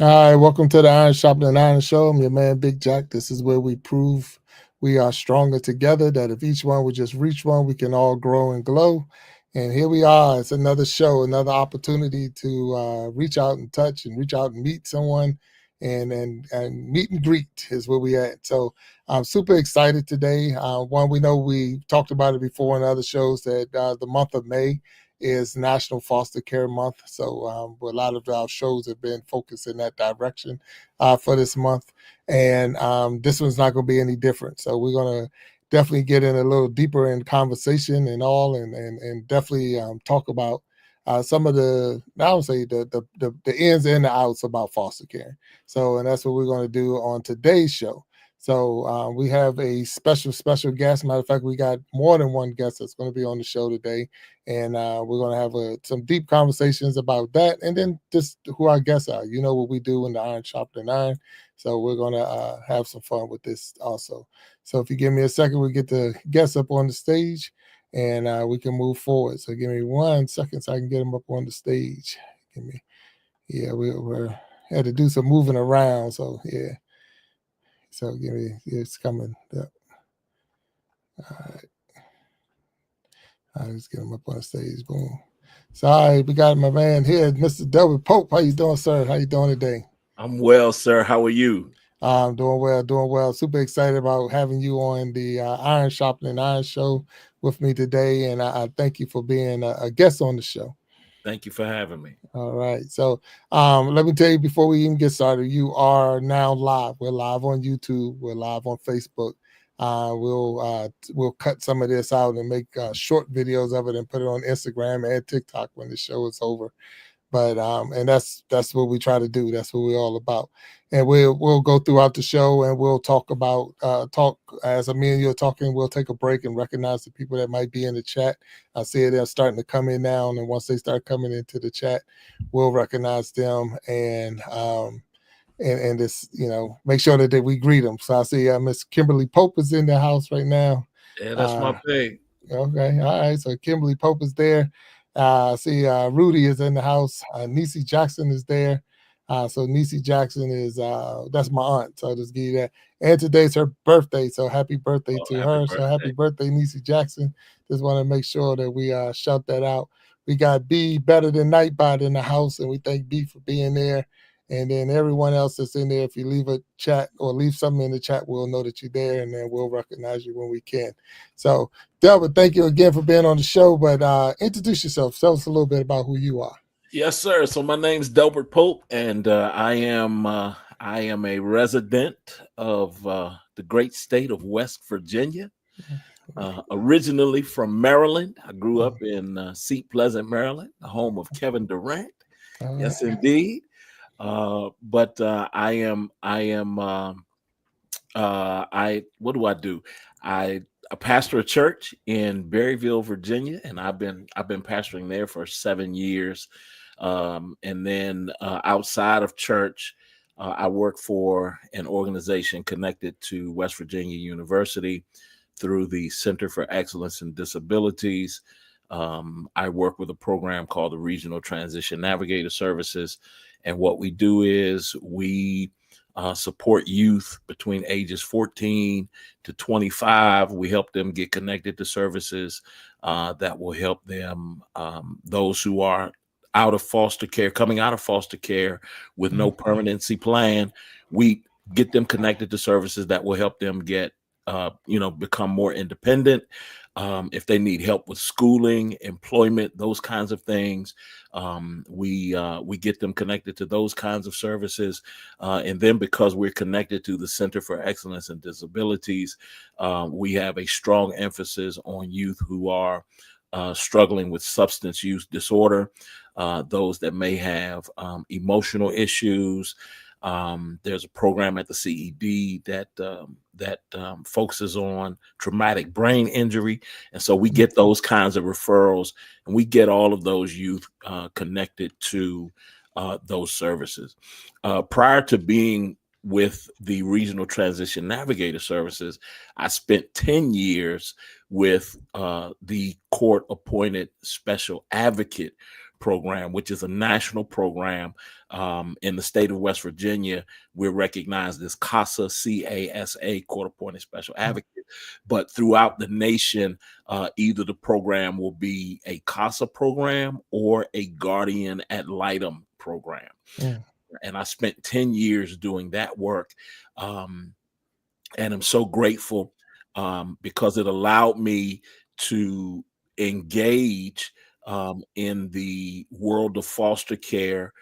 All right, welcome to the Iron Sharpening Iron Show. I'm your man, Big Jack. This is where we prove we are stronger together, that if each one would just reach one, we can all grow and glow. And here we are. It's another show, another opportunity to reach out and touch and reach out and meet someone and meet and greet is where we at. So I'm super excited today. One, we know we talked about it before in other shows that the month of May is National Foster Care Month. So a lot of our shows have been focused in that direction for this month. And this one's not going to be any different. So we're going to definitely get in a little deeper in conversation and all, and definitely talk about some of I would say the ins and the outs about foster care. So, and that's what we're going to do on today's show. So we have a special guest. Matter of fact, we got more than one guest that's going to be on the show today, and we're going to have some deep conversations about that, and then just who our guests are. You know what we do in the Iron Sharpening Iron, so we're going to have some fun with this also. So if you give me a second, we get the guests up on the stage, and we can move forward. So give me 1 second so I can get them up on the stage. Give me, yeah, we're had to do some moving around, so yeah. So give me, it's coming up. All right. Let's get him up on the stage. Boom. So, all right, we got my man here, Mr. Delbert Pope. How you doing, sir? How you doing today? I'm well, sir. How are you? I'm doing well, doing well. Super excited about having you on the Iron Sharpening Iron Show with me today, and I thank you for being a guest on the show. Thank you for having me. All right. So let me tell you before we even get started, you are now live. We're live on YouTube. We're live on Facebook. We'll cut some of this out and make short videos of it and put it on Instagram and TikTok when the show is over. But and that's what we try to do. That's what we're all about. And we'll go throughout the show and we'll talk about talk as me and you are talking. We'll take a break and recognize the people that might be in the chat. I see they're starting to come in now, and once they start coming into the chat, we'll recognize them and this make sure that we greet them. So I see Miss Kimberly Pope is in the house right now. Yeah, that's my Uh, pig. Okay, all right. So Kimberly Pope is there. I see Rudy is in the house. Niecy Jackson is there. So Niecy Jackson is that's my aunt. So I'll just give you that. And today's her birthday. So happy birthday Oh, to happy her. So happy birthday. birthday, Niecy Jackson. Just want to make sure that we shout that out. We got B Better Than Nightbot in the house, and we thank B for being there. And then everyone else that's in there, if you leave a chat or leave something in the chat, we'll know that you're there, and then we'll recognize you when we can. So Delbert, thank you again for being on the show. But introduce yourself. Tell us a little bit about who you are. Yes, sir. So my name's Delbert Pope, and I am a resident of the great state of West Virginia. Originally from Maryland, I grew up in Seat Pleasant, Maryland, the home of Kevin Durant. Yes, indeed. But I what do I do? I pastor a church in Berryville, Virginia, and I've been pastoring there for 7 years. And then outside of church, I work for an organization connected to West Virginia University through the Center for Excellence in Disabilities. I work with a program called the Regional Transition Navigator Services. And what we do is we support youth between ages 14 to 25. We help them get connected to services that will help them, those who are out of foster care, coming out of foster care with no permanency plan. We get them connected to services that will help them get, become more independent. If they need help with schooling, employment, those kinds of things, we get them connected to those kinds of services. And then because we're connected to the Center for Excellence in Disabilities, we have a strong emphasis on youth who are struggling with substance use disorder, those that may have emotional issues. There's a program at the CED that focuses on traumatic brain injury. And so we get those kinds of referrals, and we get all of those youth connected to those services. Prior to being with the Regional Transition Navigator Services, I spent 10 years with the court-appointed special advocate program, which is a national program. In the state of West Virginia, we're recognized as CASA, C-A-S-A, Court-Appointed Special Advocate. But throughout the nation, either the program will be a CASA program or a Guardian Ad Litem program. Mm. And I spent 10 years doing that work. And I'm so grateful because it allowed me to engage in the world of foster care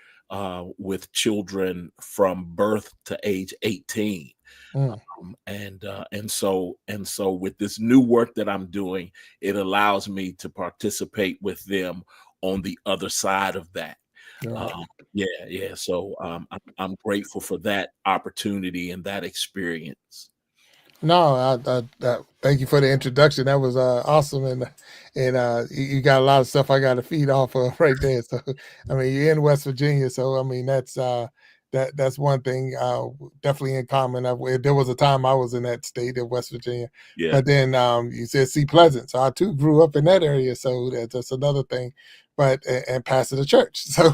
with children from birth to age 18. Mm. And so with this new work that I'm doing, it allows me to participate with them on the other side of that. Right. Yeah. So I'm grateful for that opportunity and that experience. No, thank you for the introduction. That was awesome, and you got a lot of stuff I got to feed off of right there. So, I mean, you're in West Virginia, so I mean that's one thing definitely in common. There was a time I was in that state of West Virginia, Yeah. but then you said Sea Pleasant, so I too grew up in that area. So that's another thing. But and pastor the church, so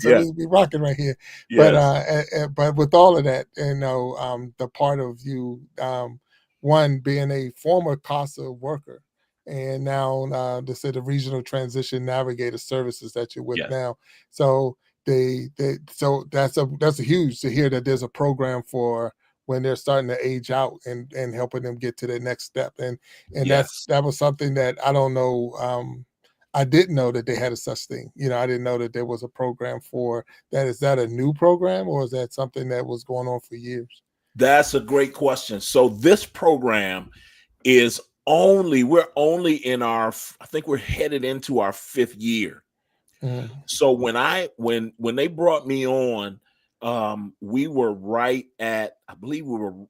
Yeah. we be rocking right here. Yes. But with all of that, the part of you. One being a former CASA worker, and now they said the regional transition navigator services that you're with Yes. now. So so that's a huge to hear that there's a program for when they're starting to age out and helping them get to their next step. And Yes. that was something that I don't know. I didn't know that they had a such thing. I didn't know that there was a program for that. Is that a new program or is that something that was going on for years? That's a great question. So this program is we're only in I think we're headed into our 5th year. Mm. So when they brought me on, we were right at, I believe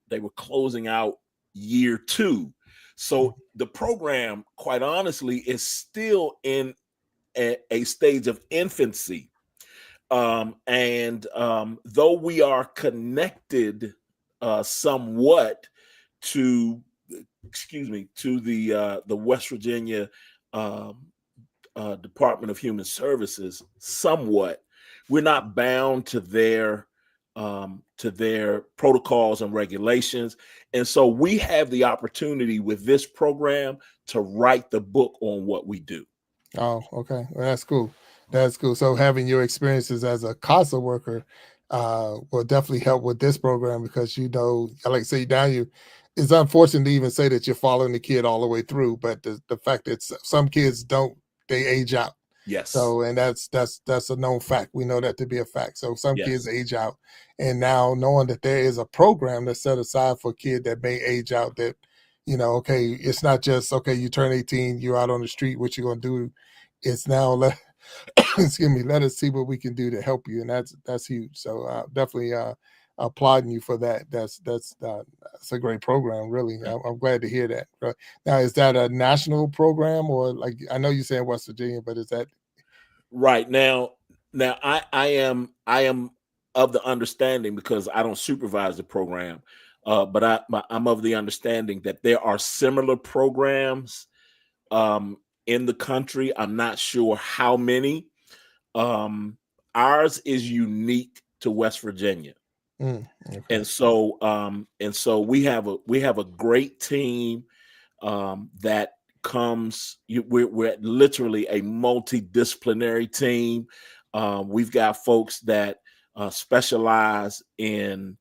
they were closing out year 2. So the program, quite honestly, is still in a stage of infancy. Though we are connected somewhat to, to the West Virginia Department of Human Services, somewhat, we're not bound to their protocols and regulations. And so we have the opportunity with this program to write the book on what we do. Oh, okay. Well, that's cool. That's cool. So having your experiences as a CASA worker will definitely help with this program because like I say, it's unfortunate to even say that you're following the kid all the way through, but the fact that some kids don't, they age out. Yes. So, and that's a known fact. We know that to be a fact. So some kids Yes. age out, and now knowing that there is a program that's set aside for a kid that may age out, that okay, it's not just okay, you turn 18, you're out on the street, what you gonna do? It's now excuse me, let us see what we can do to help you, and that's huge. So definitely applauding you for that. That's a great program, really. I'm glad to hear that. Now, is that a national program or like I know you say in West Virginia, but is that right now? I am of the understanding, because I don't supervise the program, but I'm of the understanding that there are similar programs in the country. I'm not sure how many. Ours is unique to West Virginia. okay. And so we have a great team that comes. We're literally a multidisciplinary team. We've got folks that specialize in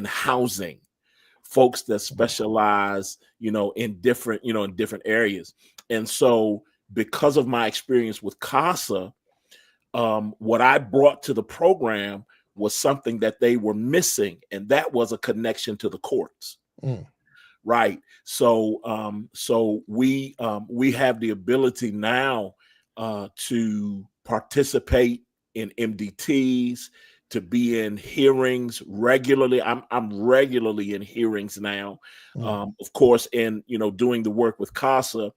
housing, folks that specialize, in different areas. And so, because of my experience with CASA, what I brought to the program was something that they were missing, and that was a connection to the courts. Mm. Right. So we have the ability now to participate in MDTs, to be in hearings regularly. I'm regularly in hearings now. Of course, in doing the work with CASA,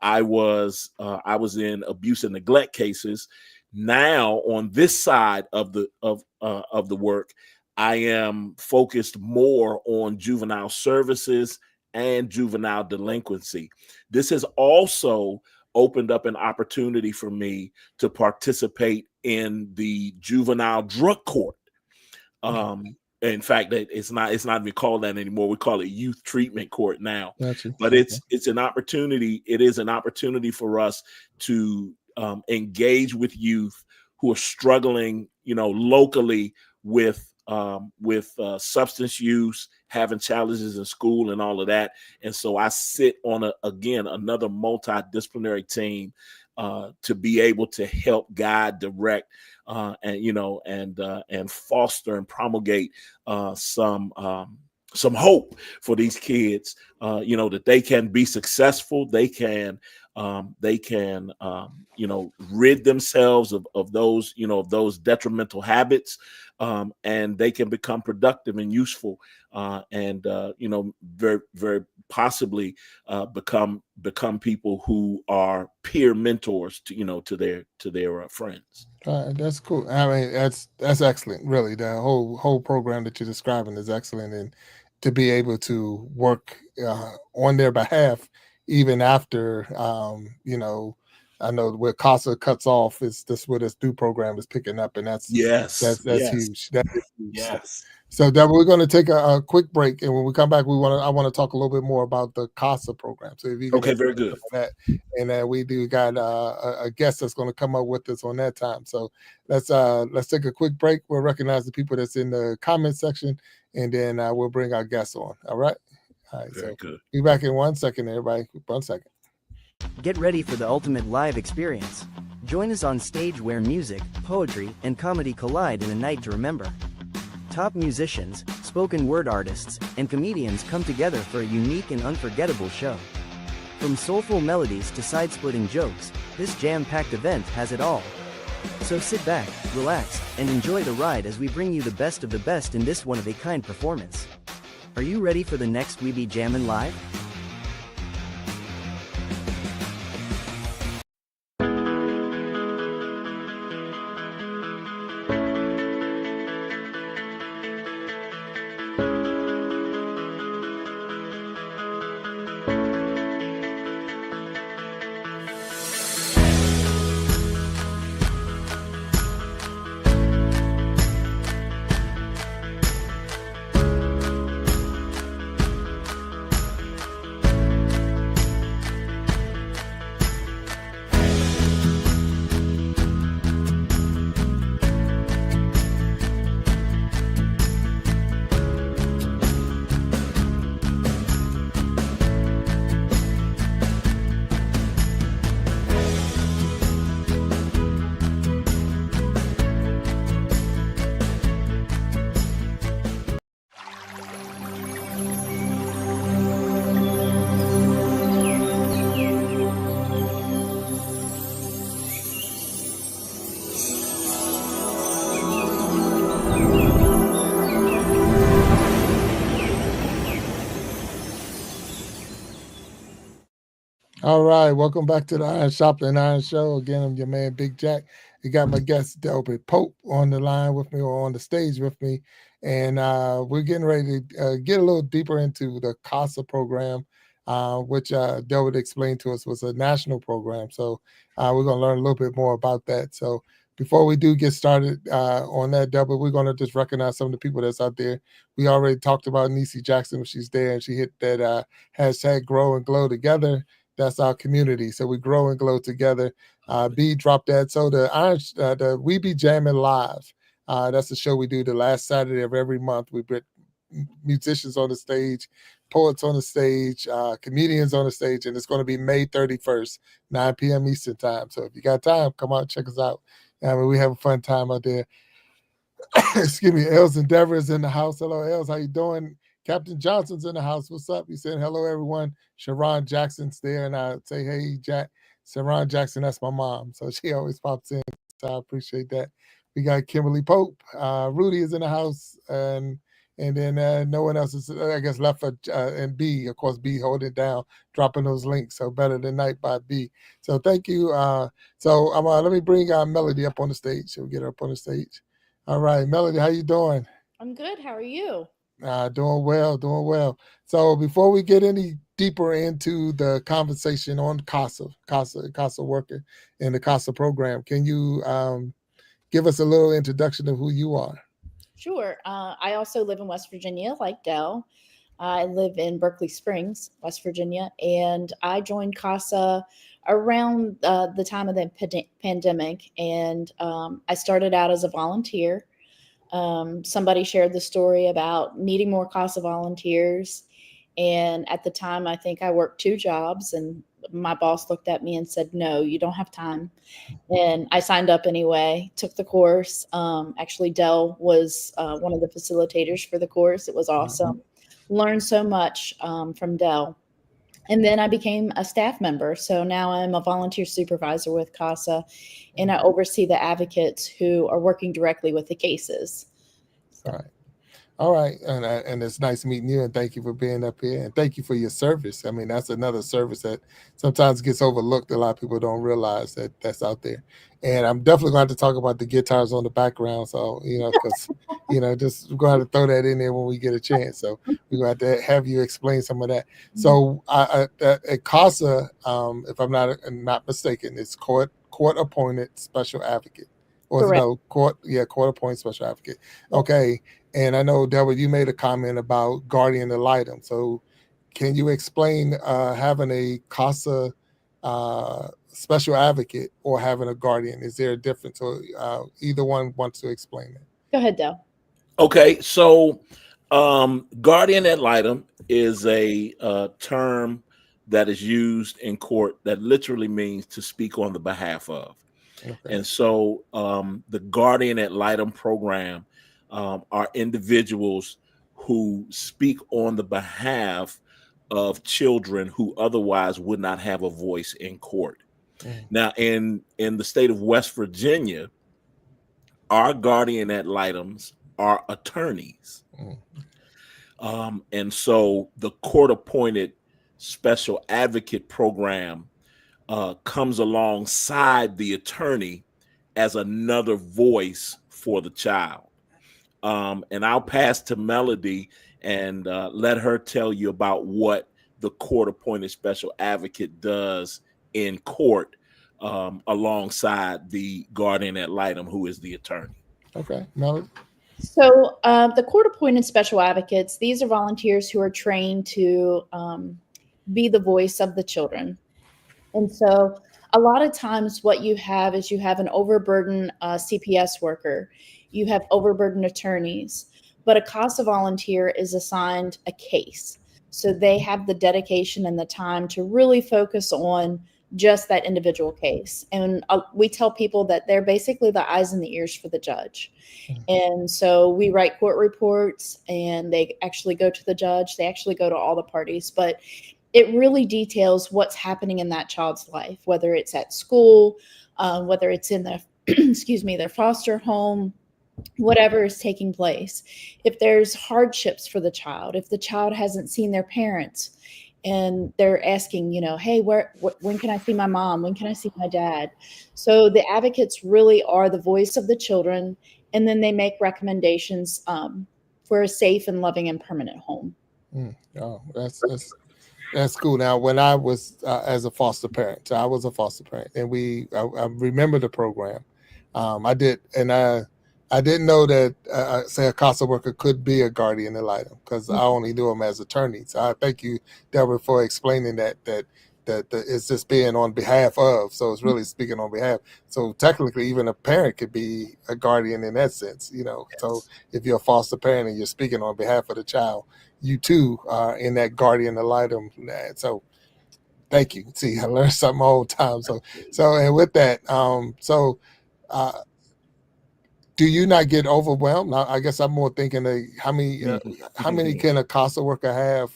I was in abuse and neglect cases. Now, on this side of the work, I am focused more on juvenile services and juvenile delinquency. This has also opened up an opportunity for me to participate in the juvenile drug court. In fact, it's not even called that anymore. We call it youth treatment court now. Gotcha. But Okay. it's an opportunity. It is an opportunity for us to engage with youth who are struggling, locally with substance use, having challenges in school, and all of that. And so I sit on another multidisciplinary team to be able to help guide, direct, and foster and promulgate some hope for these kids. That they can be successful. They can rid themselves of those detrimental habits, and they can become productive and useful, and very, very possibly become people who are peer mentors to their friends. That's cool. I mean, that's excellent. Really, the whole program that you're describing is excellent, and to be able to work on their behalf, even after, I know where CASA cuts off is this where this new program is picking up, and that's Yes, yes, huge. That is huge. yes. So that we're going to take a quick break, and when we come back, I want to talk a little bit more about the CASA program. So if you can Okay, very good. that, and we do got a guest that's going to come up with us on that time. So let's take a quick break. We'll recognize the people that's in the comment section, and then we'll bring our guests on. All right. All right. Very So good. be back in 1 second, everybody. 1 second. Get ready for the ultimate live experience. Join us on stage where music, poetry, and comedy collide in a night to remember. Top musicians, spoken word artists, and comedians come together for a unique and unforgettable show. From soulful melodies to side-splitting jokes, this jam-packed event has it all. So sit back, relax, and enjoy the ride as we bring you the best of the best in this one-of-a-kind performance. Are you ready for the next We Be Jammin' Live? All right, welcome back to the Sharpening Iron Show. Again, I'm your man, Big Jack. You got my guest, Delbert Pope, on the line with me or on the stage with me. And we're getting ready to get a little deeper into the CASA program, which Delbert explained to us was a national program. So we're going to learn a little bit more about that. So before we do get started on that, Delbert, we're going to just recognize some of the people that's out there. We already talked about Niecy Jackson when she's there, and she hit that hashtag Grow and Glow Together. That's our community. So we grow and glow together. B dropped that. So the We Be Jamming Live. That's the show we do the last Saturday of every month. We put musicians on the stage, poets on the stage, comedians on the stage, and it's going to be May 31st, 9 p.m. Eastern time. So if you got time, come out, check us out. I mean, we have a fun time out there. Excuse me, Els Endeavor is in the house. Hello, Els. How you doing? Captain Johnson's in the house. What's up? He said, hello, everyone. Sharon Jackson's there. And I say, hey, Jack. Sharon Jackson, that's my mom. So she always pops in. So I appreciate that. We got Kimberly Pope. Rudy is in the house. And then no one else is, I guess, left for, and B, of course, B holding it down, dropping those links. So Better Than Night by B. So thank you. So let me bring Melody up on the stage. So we get her up on the stage. All right, Melody, how you doing? I'm good. How are you? Doing well, doing well. So before we get any deeper into the conversation on CASA worker and the CASA program, can you give us a little introduction of who you are? Sure. I also live in West Virginia, like Dell. I live in Berkeley Springs, West Virginia, and I joined CASA around the time of the pandemic. And I started out as a volunteer. Somebody shared the story about needing more CASA volunteers. And at the time, I think I worked 2 jobs, and my boss looked at me and said, "No, you don't have time." And I signed up anyway, took the course. Actually, Dell was one of the facilitators for the course. It was awesome. Learned so much from Dell. And then I became a staff member. So now I'm a volunteer supervisor with CASA, and I oversee the advocates who are working directly with the cases. So. All right. All right, and it's nice meeting you, and thank you for being up here, and thank you for your service. I mean, that's another service that sometimes gets overlooked. A lot of people don't realize that that's out there. And I'm definitely going to talk about the guitars on the background, so because just going to throw that in there when we get a chance. So we're going to have to have you explain some of that. So at CASA, if I'm not mistaken, it's court appointed special advocate, or Correct. no court appointed special advocate. Okay. And I know, Delbert, you made a comment about guardian ad litem. So can you explain having a CASA special advocate or having a guardian? Is there a difference? Or either one wants to explain it? Go ahead, Dell. Okay, so guardian ad litem is a term that is used in court that literally means to speak on the behalf of. Okay. And so the guardian ad litem program are individuals who speak on the behalf of children who otherwise would not have a voice in court. Now, in the state of West Virginia, our guardian ad litems are attorneys. And so the court-appointed special advocate program comes alongside the attorney as another voice for the child. And I'll pass to Melody and let her tell you about what the court-appointed special advocate does in court alongside the guardian ad litem, who is the attorney. Okay, Melody. So the court-appointed special advocates, these are volunteers who are trained to be the voice of the children. And so a lot of times what you have is you have an overburdened CPS worker. You have overburdened attorneys, but a CASA volunteer is assigned a case. So they have the dedication and the time to really focus on just that individual case. And we tell people that they're basically the eyes and the ears for the judge. And so we write court reports, and they actually go to the judge. They actually go to all the parties, but it really details what's happening in that child's life, whether it's at school, whether it's in the, their foster home, whatever is taking place. If there's hardships for the child, if the child hasn't seen their parents and they're asking, hey, when can I see my mom? When can I see my dad? So the advocates really are the voice of the children, and then they make recommendations for a safe and loving and permanent home. Oh, that's cool. Now, when I was as a foster parent, so I was a foster parent, and I remember the program. I didn't know that, say, a CASA worker could be a guardian ad litem, because I only knew them as attorneys. So I thank you, Delbert, for explaining that it's just being on behalf of. So it's really speaking on behalf. So technically, even a parent could be a guardian in that sense. Yes. So if you're a foster parent and you're speaking on behalf of the child, you too are in that guardian ad litem. So thank you. See, I learned something all the time. So and with that, do you not get overwhelmed? I guess I'm more thinking of how many can a CASA worker have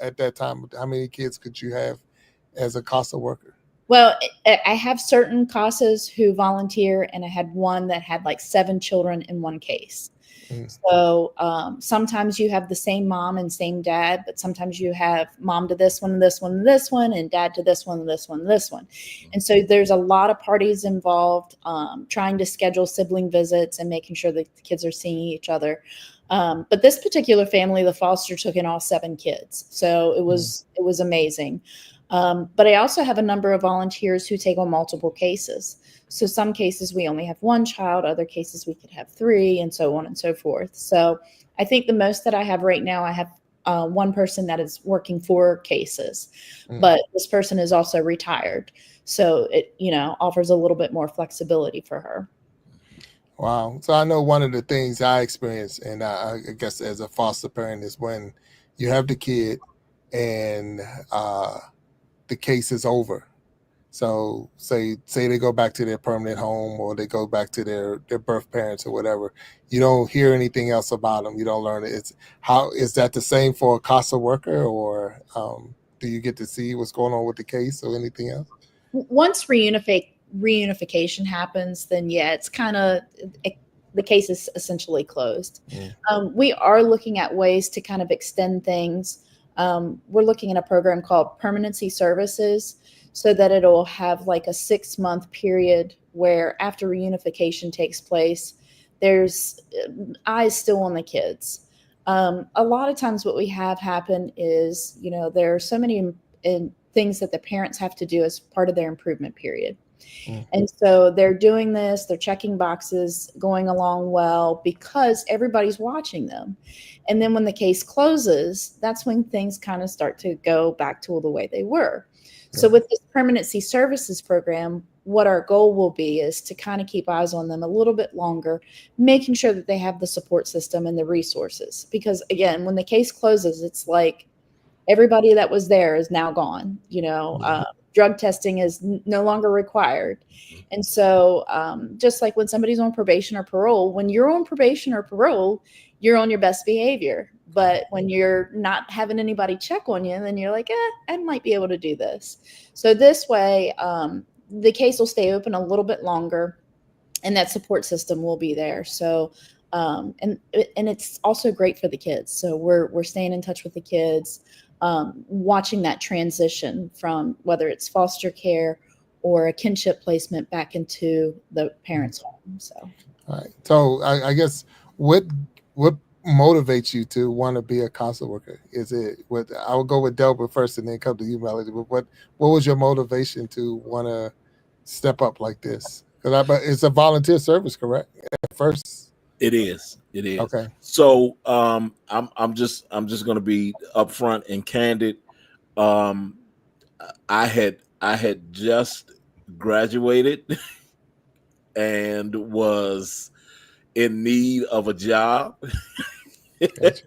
at that time? How many kids could you have as a CASA worker? Well, I have certain CASAs who volunteer, and I had one that had like 7 children in one case. So sometimes you have the same mom and same dad, but sometimes you have mom to this one, this one, this one, and dad to this one, this one, this one. And so there's a lot of parties involved, trying to schedule sibling visits and making sure that the kids are seeing each other. But this particular family, the foster took in all 7 kids. So it was amazing. But I also have a number of volunteers who take on multiple cases. So some cases we only have 1 child, other cases we could have 3, and so on and so forth. So I think the most that I have right now, I have 1 person that is working 4 cases, but this person is also retired. So it, offers a little bit more flexibility for her. Wow. So I know one of the things I experienced, and I guess as a foster parent, is when you have the kid and the case is over. So say they go back to their permanent home, or they go back to their birth parents or whatever. You don't hear anything else about them. You don't learn it. Is that the same for a CASA worker, or do you get to see what's going on with the case or anything else? Once reunification happens, then yeah, it's kind of the case is essentially closed. We are looking at ways to kind of extend things. We're looking at a program called Permanency Services, so that it'll have like a 6-month period where after reunification takes place, there's eyes still on the kids. A lot of times what we have happen is, there are so many things that the parents have to do as part of their improvement period. And so they're doing this, they're checking boxes, going along well, because everybody's watching them. And then when the case closes, that's when things kind of start to go back to the way they were. So with this permanency services program, what our goal will be is to kind of keep eyes on them a little bit longer, making sure that they have the support system and the resources. Because again, when the case closes, it's like everybody that was there is now gone. Drug testing is no longer required. And so just like when somebody's on probation or parole, when you're on probation or parole, you're on your best behavior. But when you're not having anybody check on you, then you're like, I might be able to do this. So this way, the case will stay open a little bit longer, and that support system will be there. So, and it's also great for the kids. So we're staying in touch with the kids, watching that transition from whether it's foster care or a kinship placement back into the parents' home. So, all right. So I guess what motivates you to want to be a CASA worker? Is it I will go with Delbert first and then come to you, Melody. But what was your motivation to want to step up like this? Because it's a volunteer service, correct? At first, it is. Okay. So I'm just going to be upfront and candid. I had just graduated and was in need of a job. Gotcha.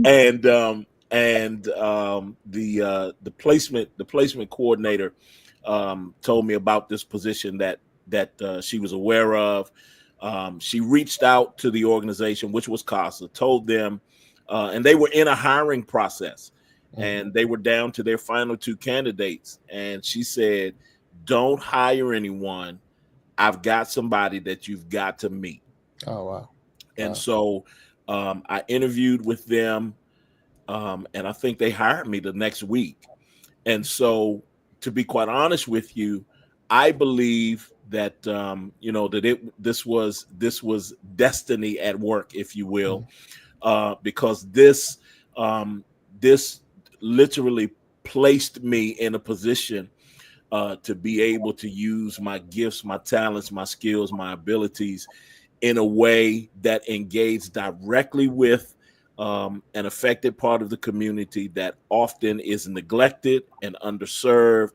and the placement coordinator told me about this position that she was aware of. She reached out to the organization, which was CASA, told them, and they were in a hiring process, and they were down to their final 2 candidates. And she said, "Don't hire anyone. I've got somebody that you've got to meet." Oh, wow. And so I interviewed with them, and I think they hired me the next week. And so, to be quite honest with you, I believe that this was destiny at work, if you will, because this literally placed me in a position to be able to use my gifts, my talents, my skills, my abilities in a way that engaged directly with an affected part of the community that often is neglected and underserved.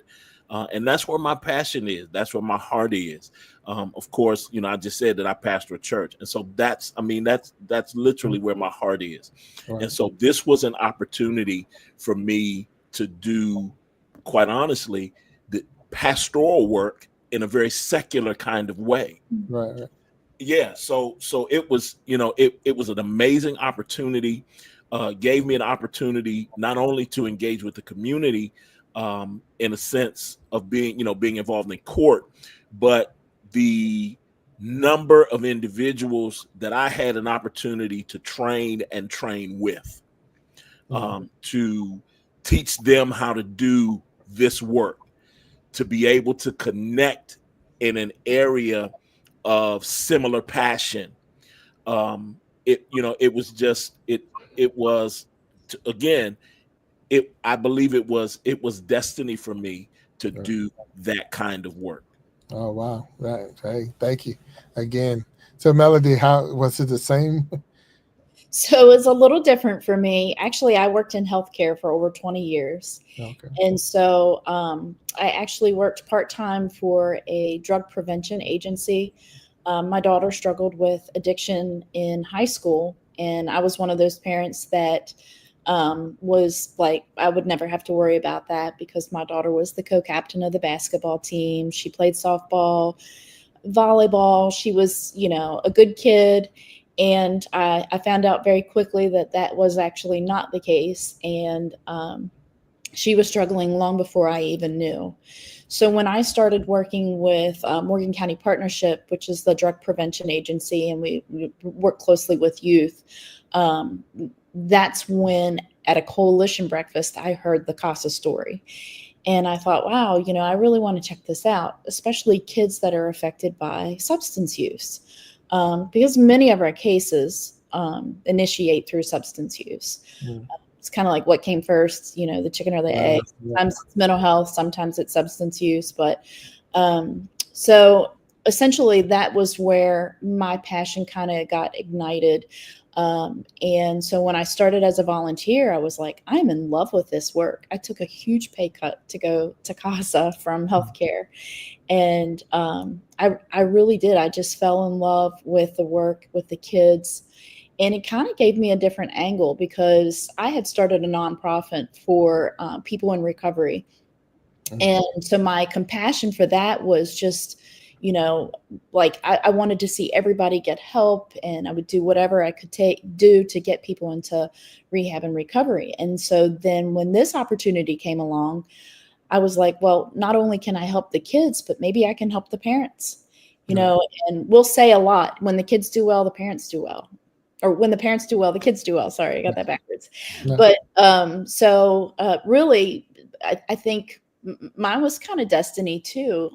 And that's where my passion is. That's where my heart is. Of course, I just said that I pastor a church. And so that's literally where my heart is. Right. And so this was an opportunity for me to do, quite honestly, the pastoral work in a very secular kind of way. Right. Yeah. So it was, it was an amazing opportunity, gave me an opportunity not only to engage with the community, in a sense of being involved in court, but the number of individuals that I had an opportunity to train and train with, to teach them how to do this work, to be able to connect in an area of similar passion. It was just, it was, again, I believe it was destiny for me to do that kind of work. Oh, wow. Right. Hey, thank you again. So Melody, how was it the same? So it's a little different for me. Actually, I worked in healthcare for over 20 years. Okay. And so I actually worked part-time for a drug prevention agency. My daughter struggled with addiction in high school, and I was one of those parents that was like, I would never have to worry about that because my daughter was the co-captain of the basketball team. She played softball, volleyball. She was, a good kid. And I found out very quickly that that was actually not the case. And she was struggling long before I even knew. So when I started working with Morgan County Partnership, which is the drug prevention agency, and we work closely with youth, that's when at a coalition breakfast, I heard the CASA story. And I thought, wow, I really want to check this out, especially kids that are affected by substance use, because many of our cases initiate through substance use. It's kind of like what came first, the chicken or the egg. Sometimes it's mental health, sometimes it's substance use. But so essentially that was where my passion kind of got ignited. And so when I started as a volunteer, I was like, I'm in love with this work. I took a huge pay cut to go to CASA from healthcare. And I really did. I just fell in love with the work with the kids. And it kind of gave me a different angle because I had started a nonprofit for people in recovery. And so my compassion for that was just, like I wanted to see everybody get help, and I would do whatever I could do to get people into rehab and recovery. And so then when this opportunity came along, I was like, well, not only can I help the kids, but maybe I can help the parents, and we'll say a lot, when the kids do well, the parents do well. Or when the parents do well, the kids do well. Sorry, I got that backwards. No. But really, I think mine was kind of destiny too.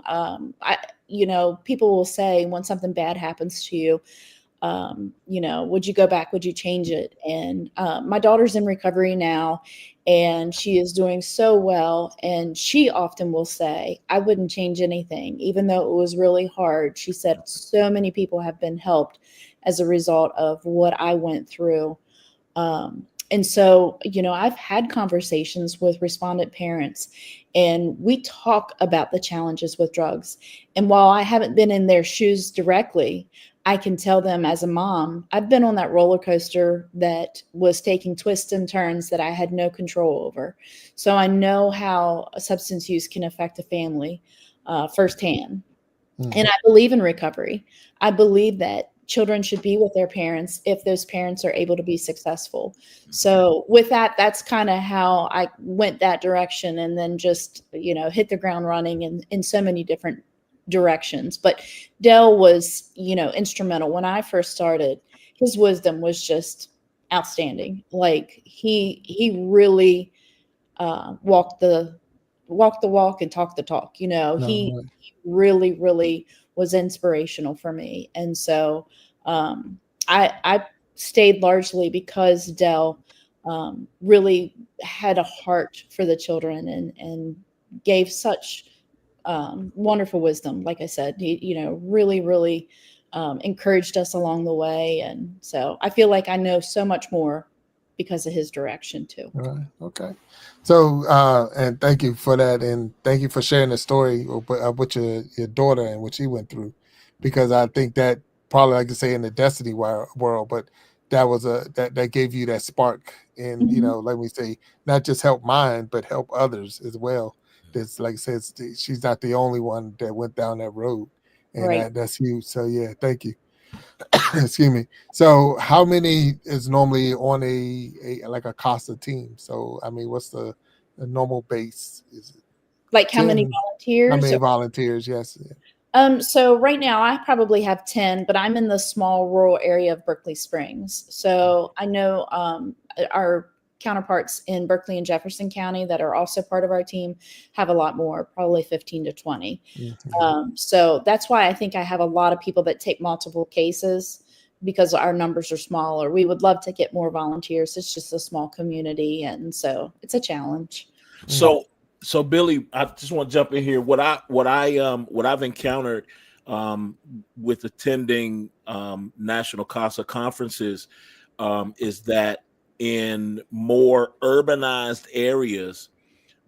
People will say when something bad happens to you, would you go back? Would you change it? And my daughter's in recovery now, and she is doing so well. And she often will say, I wouldn't change anything, even though it was really hard. She said, so many people have been helped as a result of what I went through. And so, I've had conversations with respondent parents, and we talk about the challenges with drugs. And while I haven't been in their shoes directly, I can tell them as a mom, I've been on that roller coaster that was taking twists and turns that I had no control over. So I know how substance use can affect a family firsthand. And I believe in recovery. I believe that children should be with their parents if those parents are able to be successful. So with that, that's kind of how I went that direction, and then just, hit the ground running in so many different directions. But Del was, instrumental. When I first started, his wisdom was just outstanding. Like he really walked the walk and talk the talk. He really, really was inspirational for me. And so I stayed largely because Del really had a heart for the children and gave such wonderful wisdom. Like I said, he, really, really encouraged us along the way. And so I feel like I know so much more because of his direction too. Right. Okay. So, and thank you for that. And thank you for sharing the story with your daughter and what she went through, because I think that probably, like you say, in the destiny world, but that was that gave you that spark. And, like we say, not just help mine, but help others as well. That's, like I said, she's not the only one that went down that road. And that's huge. So yeah, thank you. Excuse me. So how many is normally on a like a CASA team? So I mean, what's the normal base? Is it like 10? How many volunteers? How many volunteers? Yes. So right now I probably have 10, but I'm in the small rural area of Berkeley Springs. So I know our counterparts in Berkeley and Jefferson County that are also part of our team have a lot more, probably 15 to 20. So that's why I think I have a lot of people that take multiple cases, because our numbers are smaller. We would love to get more volunteers. It's just a small community, and so it's a challenge. So Billy, I just want to jump in here. What I've encountered with attending national CASA conferences is that in more urbanized areas,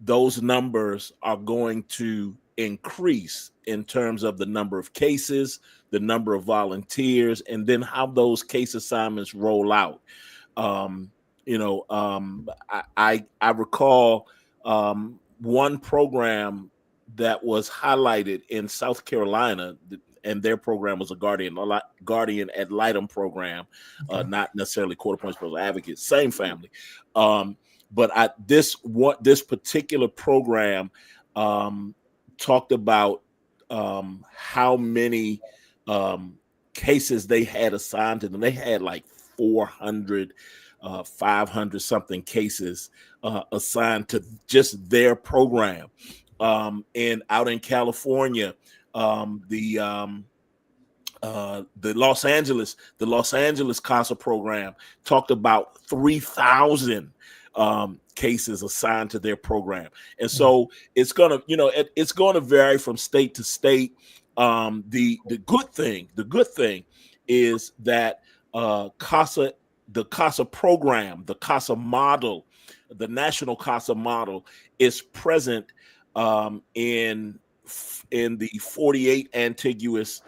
those numbers are going to increase in terms of the number of cases, the number of volunteers, and then how those case assignments roll out. I recall one program that was highlighted in South Carolina, and their program was a guardian ad litem program, not necessarily Quarter Point Special Advocates, same family. But this particular program talked about how many cases they had assigned to them. They had like 400, 500 something cases assigned to just their program. And out in California, the Los Angeles CASA program talked about 3,000 cases assigned to their program. And so it's gonna vary from state to state. The good thing is that the CASA program, the CASA model, the national CASA model is present in the 48 contiguous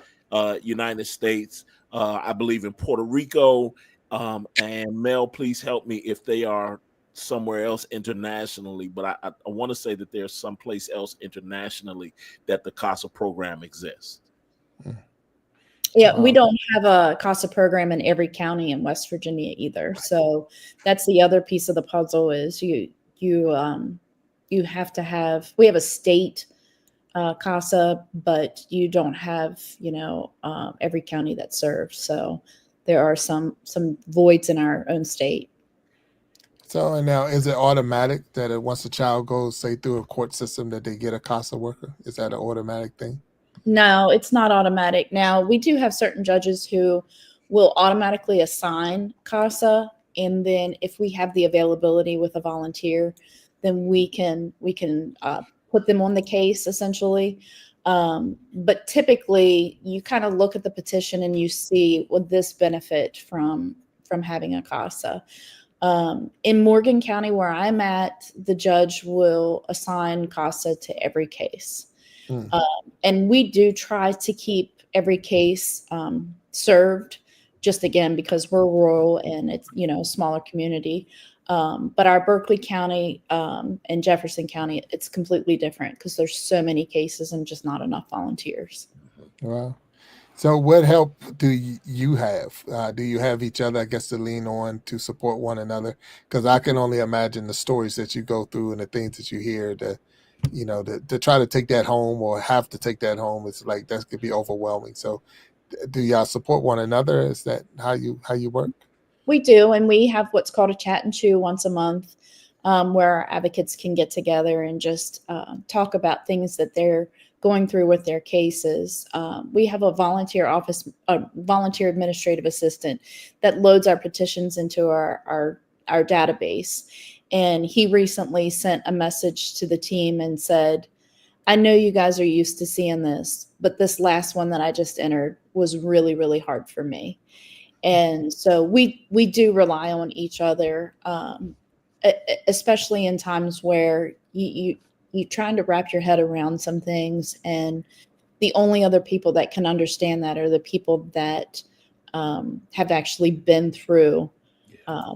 United States, I believe in Puerto Rico, and Mel, please help me if they are somewhere else internationally, but I want to say that there's someplace else internationally that the CASA program exists. Yeah, we don't have a CASA program in every county in West Virginia either. So that's the other piece of the puzzle is you have to have, we have a state CASA, but you don't have, every county that serves. So there are some voids in our own state. So, and now, is it automatic that once a child goes, say, through a court system, that they get a CASA worker? Is that an automatic thing? No, it's not automatic. Now, we do have certain judges who will automatically assign CASA, and then if we have the availability with a volunteer, then we can put them on the case essentially. But typically, you kind of look at the petition and you see, would this benefit from having a CASA? In Morgan County, where I'm at, the judge will assign CASA to every case. And we do try to keep every case served, just again, because we're rural and it's, a smaller community. But our Berkeley County and Jefferson County, it's completely different because there's so many cases and just not enough volunteers. Wow. So what help do you have? Do you have each other, I guess, to lean on to support one another? Because I can only imagine the stories that you go through and the things that you hear to try to take that home or have to take that home. It's like that could be overwhelming. So do y'all support one another? Is that how you work? We do. And we have what's called a chat and chew once a month, where our advocates can get together and just talk about things that they're going through with their cases. We have a volunteer administrative assistant that loads our petitions into our database. And he recently sent a message to the team and said, I know you guys are used to seeing this, but this last one that I just entered was really, really hard for me. And so we do rely on each other, especially in times where you're trying to wrap your head around some things. And the only other people that can understand that are the people that have actually been through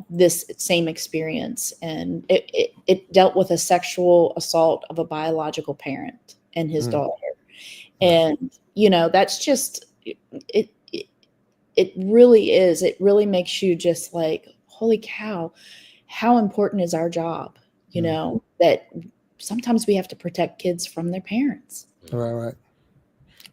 this same experience. And it dealt with a sexual assault of a biological parent and his daughter. And, that's just, it really is. It really makes you just like, holy cow, how important is our job? That sometimes we have to protect kids from their parents. Right.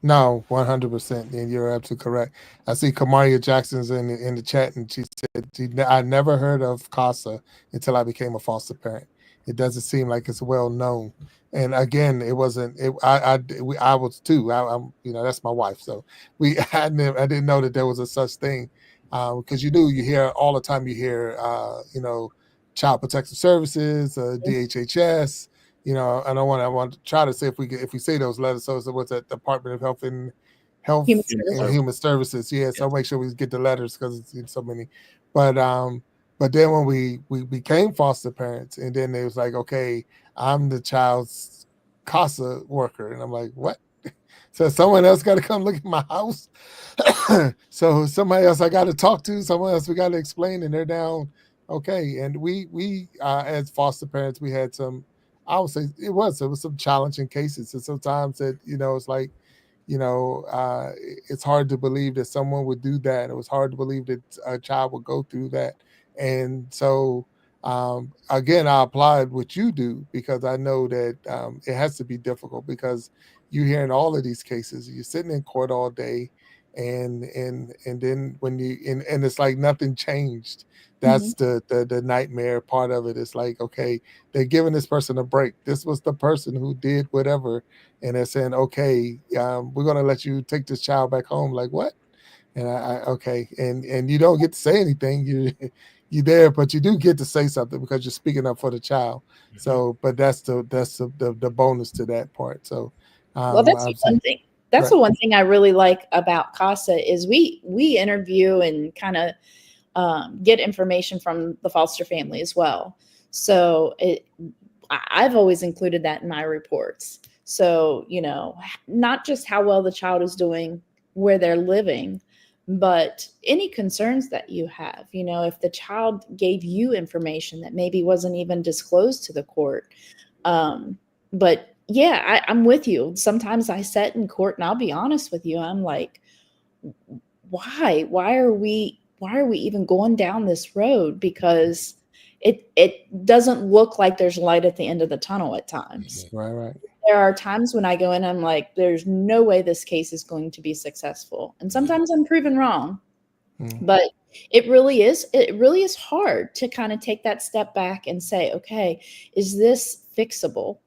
No, 100%, and you're absolutely correct. I see Kamaria Jackson's in the chat, and she said I never heard of CASA until I became a foster parent. It doesn't seem like it's well known. And again, it wasn't. I was too. I'm that's my wife, so I didn't know that there was a such thing, because you hear all the time, you hear Child Protective Services, DHHS. I want to try to say if we say those letters. So what's that? Department of Human Health and services. Human Services. Yeah. So Yes. make sure we get the letters because it's so many. But then when we became foster parents, and then it was like, okay, I'm the child's CASA worker, and I'm like, what? So someone else got to come look at my house. So somebody else I got to talk to, someone else we got to explain, and they're down. Okay, and we as foster parents, we had some. I would say it was some challenging cases, and sometimes it's like, it's hard to believe that someone would do that. It was hard to believe that a child would go through that, and so again, I applaud what you do because I know that it has to be difficult because you're hearing all of these cases. You're sitting in court all day, and then when and it's like nothing changed. Mhm. That's the nightmare part of it. It's like, okay, they're giving this person a break. This was the person who did whatever, and they're saying, okay, we're gonna let you take this child back home. Like what? And okay, and you don't get to say anything. You there, but you do get to say something because you're speaking up for the child. So, but that's the bonus to that part. So, Well, that's the I'm saying, one thing. That's right, the one thing I really like about CASA is we interview and kind of get information from the foster family as well. So I've always included that in my reports. So not just how well the child is doing where they're living, but any concerns that you have. If the child gave you information that maybe wasn't even disclosed to the court. But yeah, I'm with you. Sometimes I sit in court and I'll be honest with you. I'm like, why are we even going down this road? Because it doesn't look like there's light at the end of the tunnel at times. right. There are times when I go in, I'm like, there's no way this case is going to be successful. And sometimes I'm proven wrong. But it really is hard to kind of take that step back and say, okay, is this fixable?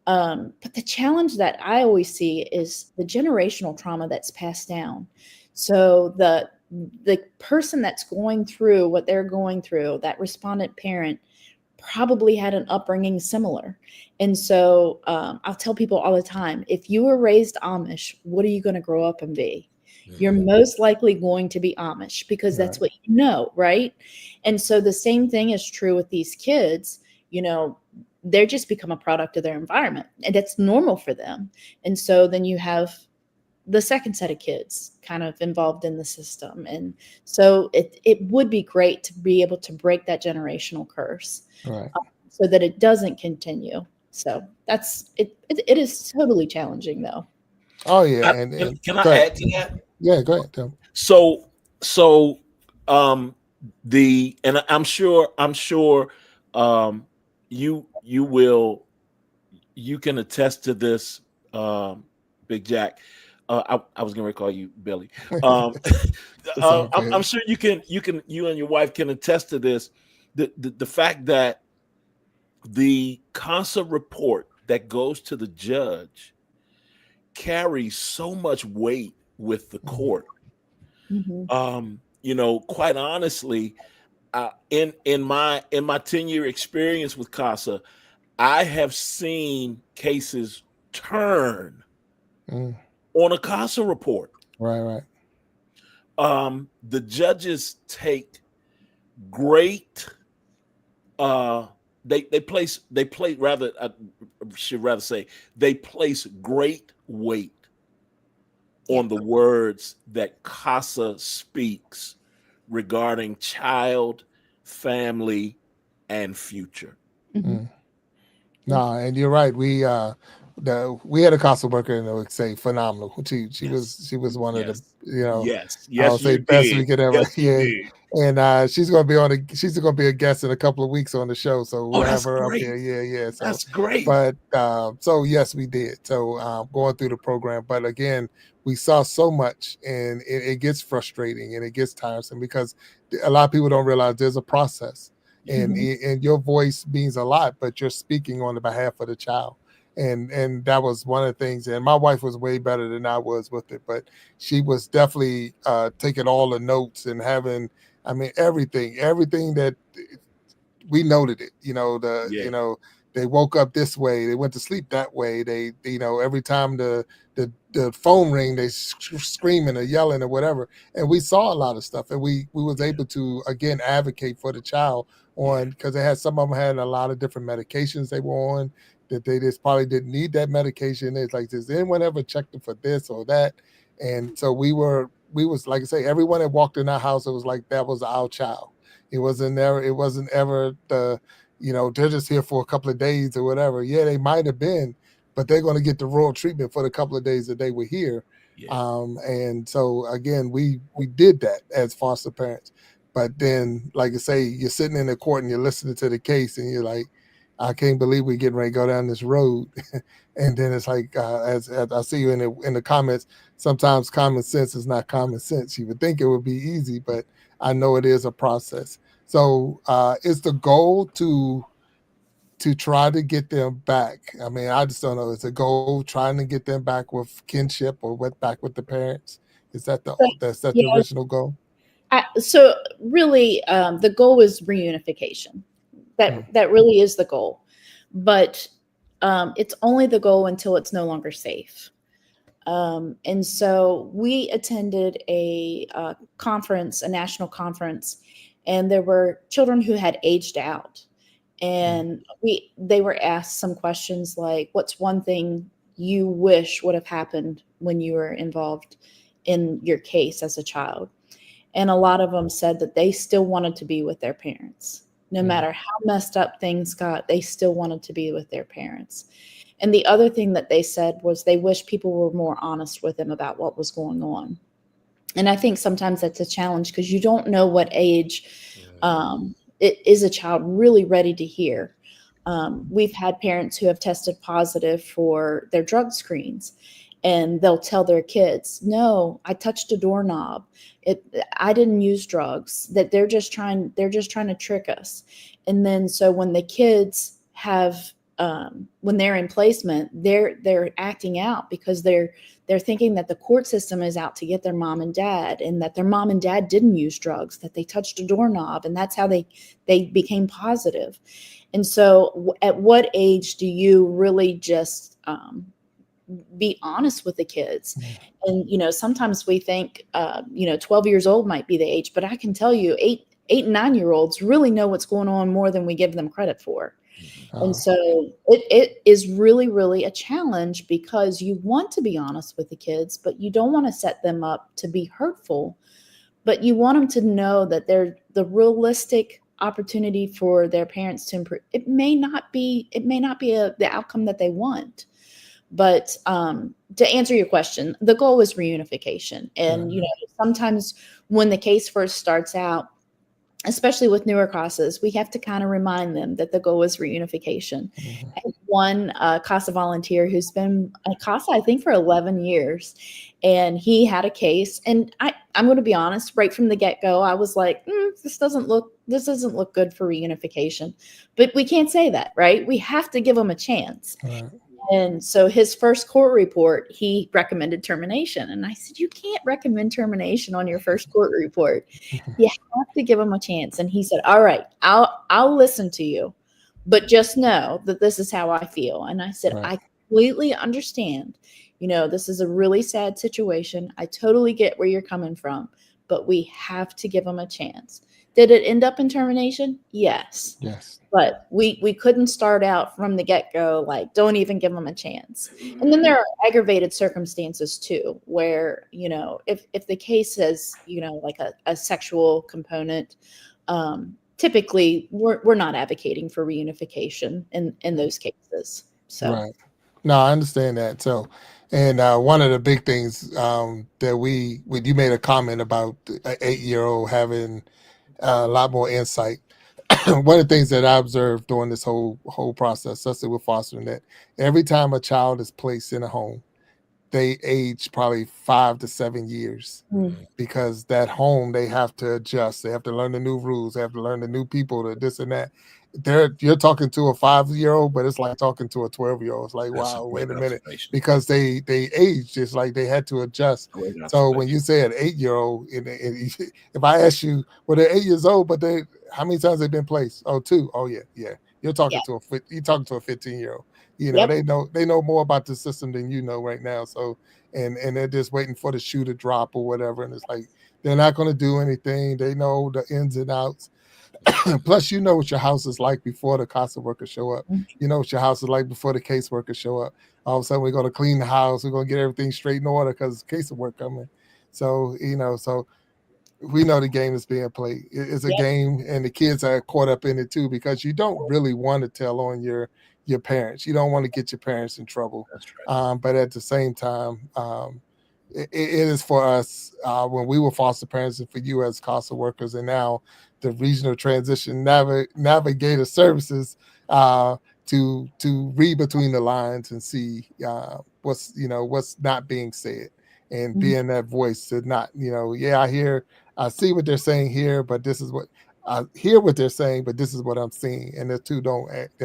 But the challenge that I always see is the generational trauma that's passed down. So the person that's going through what they're going through, that respondent parent, probably had an upbringing similar. And so I'll tell people all the time, if you were raised Amish, what are you going to grow up and be? You're most likely going to be Amish because that's what you know, right? And so the same thing is true with these kids. They're just become a product of their environment, and that's normal for them. And so then you have the second set of kids kind of involved in the system. And so it would be great to be able to break that generational curse, Right. so that it doesn't continue. So that's it. It is totally challenging, though. Oh yeah, Can I go ahead. add to that? Yeah, go ahead. Tim. So and I'm sure you can attest to this, Big Jack. I was going to call you Billy. It's all good. I'm sure you and your wife can attest to this. The fact that the CASA report that goes to the judge carries so much weight with the court. Quite honestly, in my 10-year experience with CASA, I have seen cases turn on a CASA report. Right. The judges take great they place rather I should rather say they place great weight on the words that CASA speaks regarding child, family, and future. No, and you're right. we had a castle worker and I would say phenomenal. She Yes. was one of the, Yes. you know, Yes. I'll Yes, say you best did. we could ever. Yes, you Yeah. did. And she's gonna be a guest in a couple of weeks on the show, so Oh, we'll have that's her up great. there. Yeah, yeah. So, That's great. but so yes, we did. So going through the program, but again, we saw so much, and it gets frustrating and it gets tiresome because a lot of people don't realize there's a process, and Mhm. and your voice means a lot, but you're speaking on the behalf of the child. And that was one of the things. And my wife was way better than I was with it, but she was definitely taking all the notes and having, I mean, everything that we noted it. Yeah. They woke up this way, they went to sleep that way. They, every time the phone ring, they screaming or yelling or whatever. And we saw a lot of stuff, and we was Yeah. able to again advocate for the child Yeah. on, because they had, some of them had a lot of different medications they were on that they just probably didn't need that medication. It's like, does anyone ever check them for this or that? And so we was, like I say, everyone that walked in our house, it was like that was our child. It wasn't ever the, they're just here for a couple of days or whatever. Yeah, they might have been, but they're going to get the royal treatment for the couple of days that they were here. Yeah. And so again, we did that as foster parents. But then, like I say, you're sitting in the court and you're listening to the case, and you're like, I can't believe we're getting ready to go down this road. And then it's like, as I see you in the comments, sometimes common sense is not common sense. You would think it would be easy, but I know it is a process. So is the goal to try to get them back? I mean, I just don't know. Is the goal trying to get them back with kinship or back with the parents? Is that So, the yeah. original goal? So really, the goal is reunification. That really is the goal, but it's only the goal until it's no longer safe. And so we attended a conference, a national conference, and there were children who had aged out, and they were asked some questions like, "What's one thing you wish would have happened when you were involved in your case as a child?" And a lot of them said that they still wanted to be with their parents. No matter how messed up things got, they still wanted to be with their parents. And the other thing that they said was they wish people were more honest with them about what was going on. And I think sometimes that's a challenge because you don't know what age it is a child really ready to hear. We've had parents who have tested positive for their drug screens, and they'll tell their kids, "No, I touched a doorknob. I didn't use drugs." That they're just trying to trick us. And then so when the kids have when they're in placement, they're acting out because they're thinking that the court system is out to get their mom and dad, and that their mom and dad didn't use drugs, that they touched a doorknob, and that's how they became positive. And so at what age do you really just be honest with the kids? And sometimes we think 12 years old might be the age, but I can tell you 8 and 9-year-olds really know what's going on more than we give them credit for. And so it is really, really a challenge because you want to be honest with the kids, but you don't want to set them up to be hurtful. But you want them to know that they're the realistic opportunity for their parents to improve. It may not be the outcome that they want. But to answer your question, the goal is reunification. And sometimes when the case first starts out, especially with newer CASAs, we have to kind of remind them that the goal is reunification. I have one CASA volunteer who's been a CASA, I think, for 11 years, and he had a case. And I'm going to be honest, right from the get-go, I was like, this doesn't look good for reunification. But we can't say that, right? We have to give them a chance. Right. And so his first court report, he recommended termination. And I said, you can't recommend termination on your first court report. You have to give him a chance. And he said, all right, I'll listen to you, but just know that this is how I feel. And I said, I completely understand. This is a really sad situation. I totally get where you're coming from, but we have to give him a chance. Did it end up in termination? Yes. But we couldn't start out from the get-go like, don't even give them a chance. And then there are aggravated circumstances too, where if the case has like a sexual component, typically we're not advocating for reunification in those cases. So Right. No, I understand that. So, and one of the big things that when you made a comment about an 8-year-old having a lot more insight. One of the things that I observed during this whole process, especially with fostering, that every time a child is placed in a home, they age probably 5 to 7 years because that home they have to adjust. They have to learn the new rules. They have to learn the new people, the this and that. You're talking to a 5-year-old, but it's like talking to a 12-year-old. It's like, That's a wow, great wait a minute, observation. because they aged. It's like they had to adjust. Great So when observation. you say an 8-year-old, if I ask you, well, they're 8 years old, but how many times they've been placed? Oh, two. Oh, yeah, yeah. You're talking Yeah. to you're talking to a 15-year-old. Yep. They know more about the system than you know right now. So and they're just waiting for the shoe to drop or whatever. And it's like they're not going to do anything. They know the ins and outs. Plus, you know what your house is like before the CASA workers show up. You know what your house is like before the caseworkers show up. All of a sudden, we're going to clean the house. We're going to get everything straight in order because casework coming. So so we know the game is being played. It's a Yep. game, and the kids are caught up in it too because you don't really want to tell on your parents. You don't want to get your parents in trouble. That's right. But at the same time, it is for us when we were foster parents, and for you as CASA workers, and now the regional transition navigator services to read between the lines and see what's not being said, and being that voice to not I see what they're saying here, but this is what I hear what they're saying, but this is what I'm seeing, and the two don't act.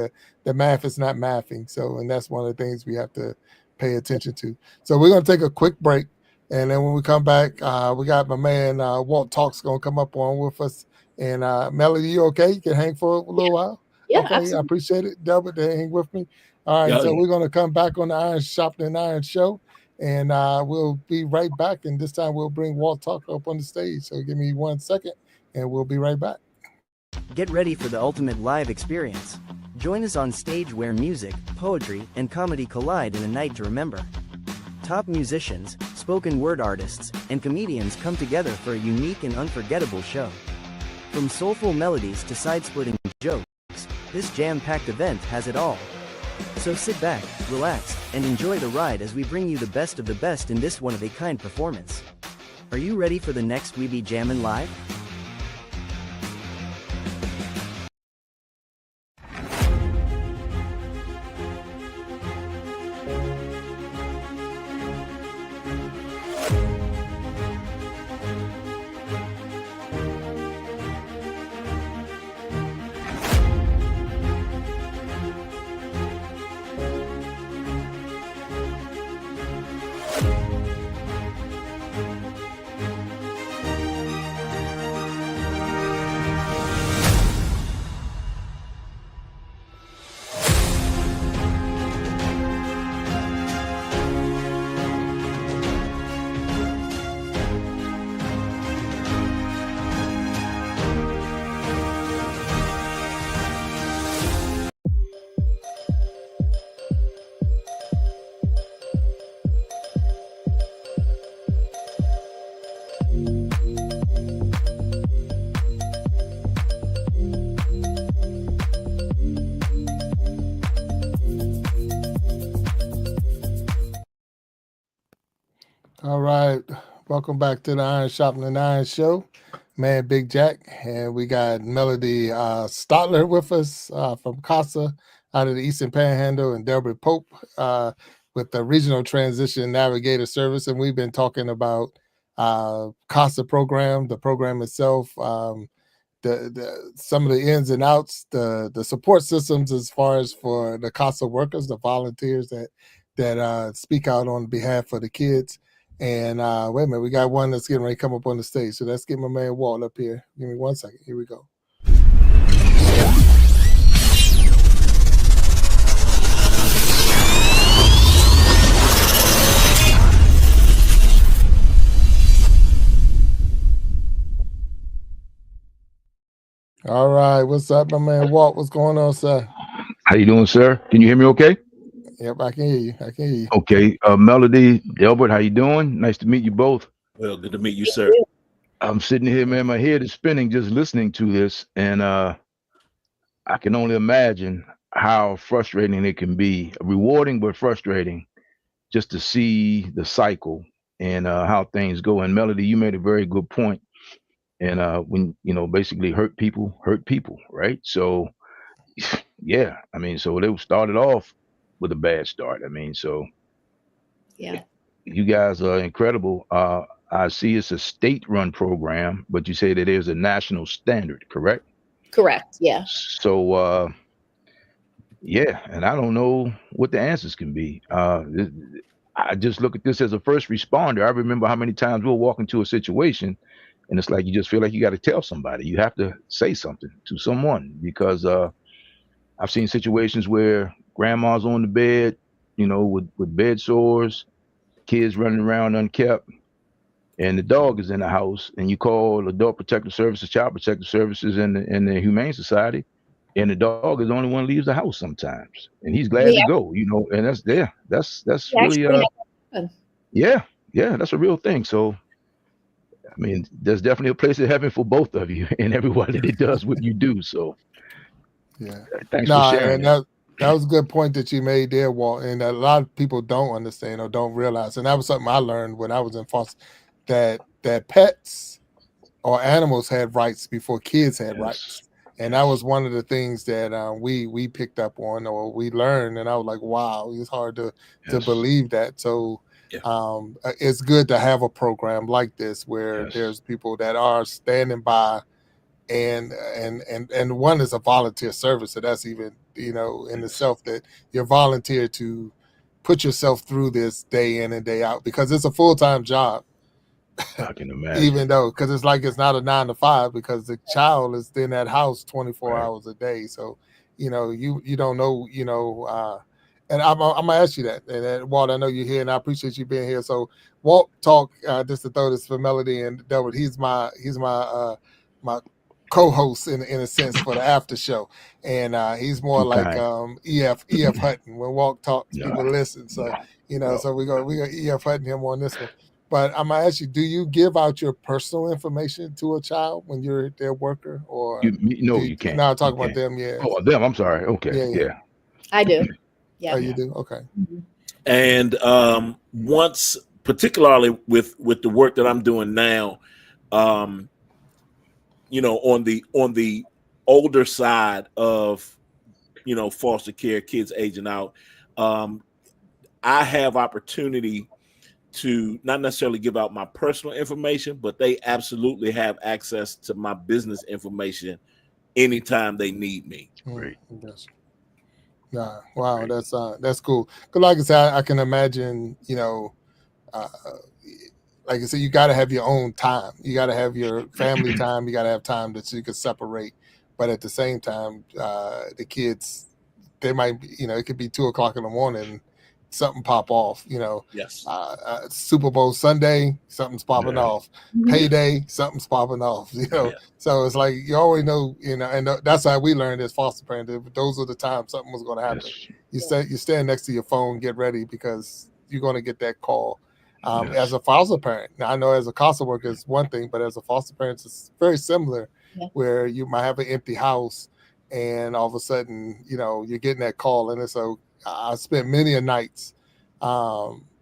The math is not mathing, so and that's one of the things we have to pay attention to. So we're going to take a quick break, and then when we come back, we got my man Walt Talk's going to come up on with us. And Melody, you okay? You can hang for a little while. Yeah, Okay, I absolutely. appreciate it, Delbert, to hang with me. All right, Yeah, so yeah. we're going to come back on the Iron Sharpening Iron show, and we'll be right back. And this time we'll bring Walt Talk up on the stage. So give me 1 second, and we'll be right back. Get ready for the ultimate live experience. Join us on stage where music, poetry, and comedy collide in a night to remember. Top musicians, spoken word artists, and comedians come together for a unique and unforgettable show. From soulful melodies to side-splitting jokes, this jam-packed event has it all. So sit back, relax, and enjoy the ride as we bring you the best of the best in this one-of-a-kind performance. Are you ready for the next We Be Jammin' Live? All right. Welcome back to the Iron Sharpening Iron show. Man, Big Jack. And we got Melody Stotler with us from CASA out of the Eastern Panhandle, and Delbert Pope with the Regional Transition Navigator Service. And we've been talking about CASA program, the program itself, some of the ins and outs, the support systems as far as for the CASA workers, the volunteers that speak out on behalf of the kids. And wait a minute, we got one that's getting ready to come up on the stage. So let's get my man Walt up here. Give me 1 second. Here we go. All right, what's up, my man Walt? What's going on, sir? How you doing, sir? Can you hear me okay? Yep, I can hear you. I can hear you. Okay. Melody, Delbert, how you doing? Nice to meet you both. Well, good to meet you, sir. I'm sitting here, man. My head is spinning just listening to this, and I can only imagine how frustrating it can be, rewarding but frustrating, just to see the cycle and how things go. And Melody, you made a very good point. And when basically hurt people, right? So yeah, I mean, so they started off with a bad start. I mean, so Yeah. you guys are incredible. I see it's a state-run program, but you say that there's a national standard, correct? Correct. Yeah. So yeah, and I don't know what the answers can be. I just look at this as a first responder. I remember how many times we'll walk into a situation, and it's like you just feel like you got to tell somebody. You have to say something to someone because I've seen situations where grandma's on the bed, with bed sores, kids running around unkept, and the dog is in the house, and you call Adult Protective Services, Child Protective Services, and the Humane Society, and the dog is the only one who leaves the house sometimes, and he's glad to We, go, and that's there. That's we really actually have. yeah, yeah, that's a real thing. So I mean, there's definitely a place in heaven for both of you and everybody that does what you do. So Yeah. thanks for Nah, sharing and that. that was a good point that you made there, Walt. And a lot of people don't understand or don't realize. And that was something I learned when I was in foster, that pets or animals had rights before kids had Yes, rights. And that was yes, one of the things that we picked up on or we learned. And I was like, wow, it's hard to yes, believe that. So Yeah. it's good to have a program like this where yes, there's people that are standing by, and one is a volunteer service, so that's even in yes. itself that you're volunteer to put yourself through this day in and day out because it's a full-time job, I can imagine. even though because it's like it's not a 9 to 5 because the child is in that house 24 Right. hours a day. So you don't know, and I'm gonna ask you that. And Walt, I know you're here and I appreciate you being here. So Walt talk, just to throw this for Melody and Delbert. He's my co-host in a sense for the after show, and he's more Too like kind. EF Hutton. When Walt talks, No, people listen. So no. so we go EF Hutton him on this one. But I'm gonna ask you: do you give out your personal information to a child when you're their worker, or No, do you you can't. now talk You about can't. them? Yeah, Oh, them. I'm sorry. Okay. yeah, yeah. Yeah. I do. Oh, Yeah. you Yeah. do? Okay. Mhm. And once, particularly with the work that I'm doing now, um, on the older side of foster care, kids aging out, um, I have opportunity to not necessarily give out my personal information, but they absolutely have access to my business information anytime they need me. Great. Yes. Nah, wow, Great. that's cool. Cause like I said, I can imagine, uh, like I said, you got to have your own time. You got to have your family time. You got to have time that you can separate. But at the same time, the kids, they might be, it could be 2 o'clock in the morning, something pop off. Yes. Super Bowl Sunday, something's popping Yeah. off. Mhm. Payday, something's popping off. Yeah. So it's like you always know, and that's how we learned as foster parents. Those are the times something was going to happen. Yes. You stand next to your phone, get ready because you're going to get that call. As Yes. a foster parent, now I know as a CASA worker it's one thing, but as a foster parent, it's very similar, Yeah. where you might have an empty house, and all of a sudden, you're getting that call, and so I spent many a nights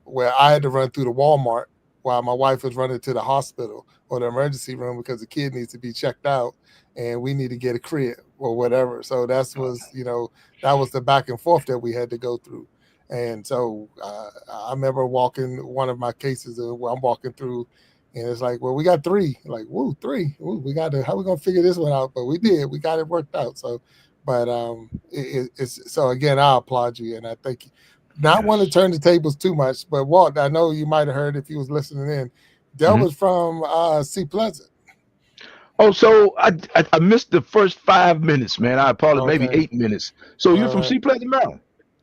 where I had to run through the Walmart while my wife was running to the hospital or the emergency room because the kid needs to be checked out, and we need to get a crib or whatever. So that was the back and forth that we had to go through. And so I remember walking one of my cases where I'm walking through, and it's like, well, we got 3. Like, woo, 3. Woo, we got to. How we gonna figure this one out? But we did. We got it worked out. So, but it's so again, I applaud you, and I thank you. Not want to Yes. turn the tables too much, but Walt, I know you might have heard if you was listening in. Hmm. Delbert's from Sea Pleasant. Oh, so I missed the first 5 minutes, man. I apologize. Maybe Okay. 8 minutes. So you're All from right. Sea Pleasant, Maryland?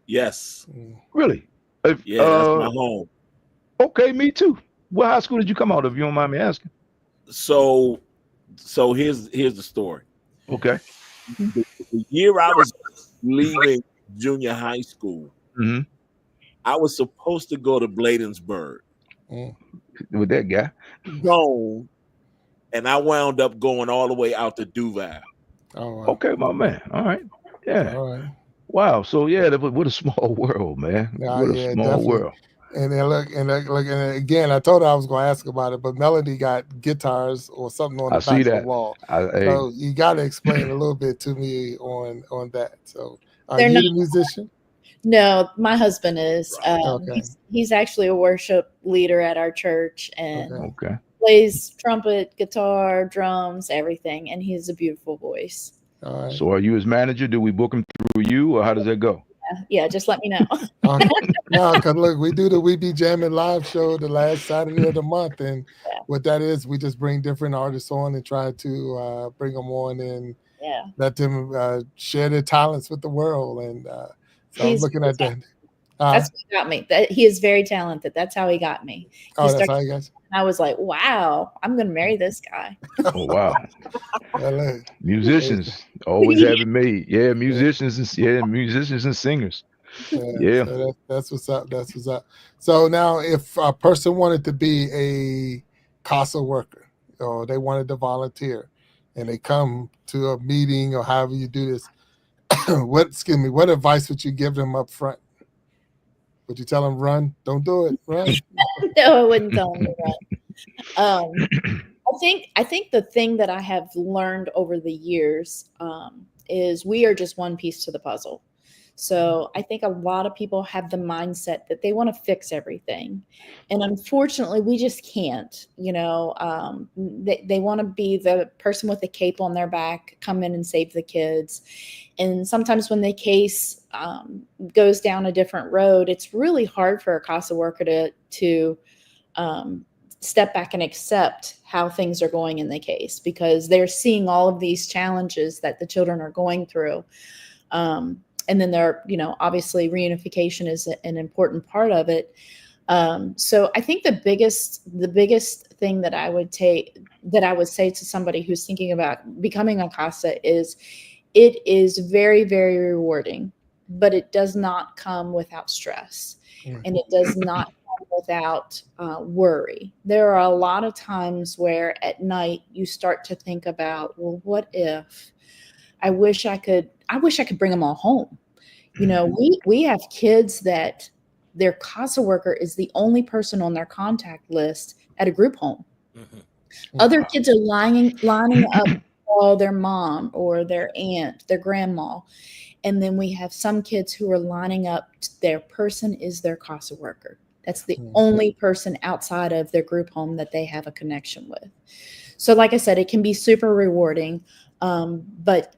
Yes. Really? If, Yeah, that's my home. okay, me too. What high school did you come out of? If you don't mind me asking. So here's the story. Okay. The year I was leaving junior high school, Hmm. I was supposed to go to Bladensburg. Mm. With that guy. Gone, and I wound up going all the way out to Duval. Oh wow. Okay, my man. All right. Yeah. All right. Wow. So yeah, what a small world, man. What a Yeah, small definitely. world. And then and again, I told her I was going to ask about it, but Melody got guitars or something on I the see back of the that. wall. Hey, So you got to explain a little bit to me on that. So are They're you not. the musician? No, my husband is. Okay. He's actually a worship leader at our church and Okay. okay. plays trumpet, guitar, drums, everything. And he has a beautiful voice. All right. So are you his manager? Do we book him through you, or how does that go? Yeah, just let me know. Okay. No, because look, we do the We Be Jamming live show the last Saturday of the month. And Yeah. what that is, we just bring different artists on and try to bring them on and Yeah. let them share their talents with the world. And so I'm He's looking at that. That's what got me. That he is very talented. That's how he got me. He Oh, that's started. how you guys. I was like, wow, I'm going to marry this guy. Oh wow. Well, look, Musicians always have it made. Yeah, musicians and singers. yeah, Yeah. so that's what's up. That's what's up. So now, if a person wanted to be a CASA worker, or they wanted to volunteer, and they come to a meeting or however you do this, what advice would you give them up front? Would you tell them run? Don't do it. Run. No, I wouldn't tell him to run. I think the thing that I have learned over the years is we are just one piece to the puzzle. So I think a lot of people have the mindset that they want to fix everything, and unfortunately, we just can't. They want to be the person with the cape on their back, come in and save the kids. And sometimes when the case goes down a different road, it's really hard for a CASA worker to step back and accept how things are going in the case because they're seeing all of these challenges that the children are going through. And then there, obviously reunification is an important part of it. So I think the biggest thing that I would say to somebody who's thinking about becoming a CASA is it is very, very rewarding, but it does not come without stress. And it does not come without worry. There are a lot of times where at night you start to think about, well, what if? I wish I could bring them all home. We have kids that their CASA worker is the only person on their contact list at a group home. Other kids are lining up to call their mom or their aunt, their grandma. And then we have some kids who are lining up. Their person is their CASA worker. That's the only person outside of their group home that they have a connection with. So like I said, it can be super rewarding, but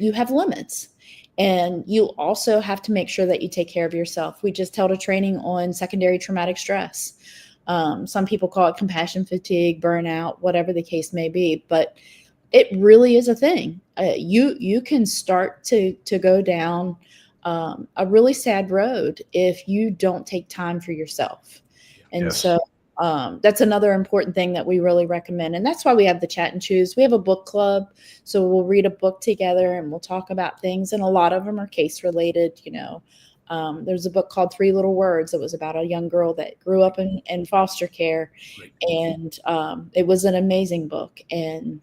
you have limits. And you also have to make sure that you take care of yourself. We just held a training on secondary traumatic stress. Some people call it compassion fatigue, burnout, whatever the case may be. But it really is a thing. You can start to go down a really sad road if you don't take time for yourself. And Yes. so that's another important thing that we really recommend. And that's why we have the Chat and Choose. We have a book club. So we'll read a book together and we'll talk about things. And a lot of them are case related. There's a book called 3 Little Words. It was about a young girl that grew up in foster care. And it was an amazing book. And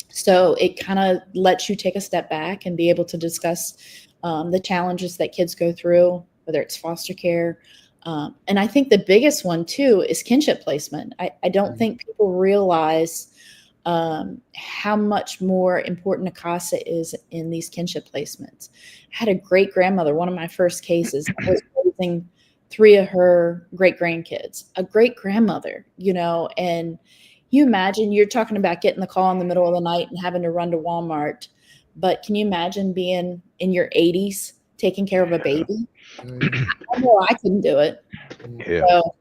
so it kind of lets you take a step back and be able to discuss the challenges that kids go through, whether it's foster care. And I think the biggest one, too, is kinship placement. I don't think people realize how much more important a CASA is in these kinship placements. I had a great grandmother, one of my first cases, I was raising 3 of her great grandkids, a great grandmother, and you imagine you're talking about getting the call in the middle of the night and having to run to Walmart. But can you imagine being in your 80s taking care of a baby? I know I couldn't do it. Yeah. So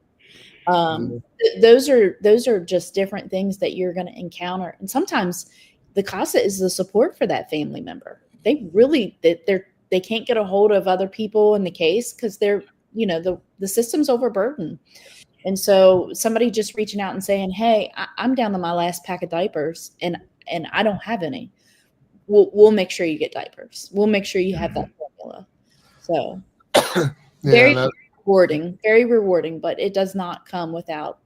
those are just different things that you're going to encounter. And sometimes the CASA is the support for that family member. They can't get a hold of other people in the case because they're, the system's overburdened. And so somebody just reaching out and saying, hey, I'm down to my last pack of diapers and I don't have any. We'll make sure you get diapers. We'll make sure you have that formula. So very rewarding, but it does not come without,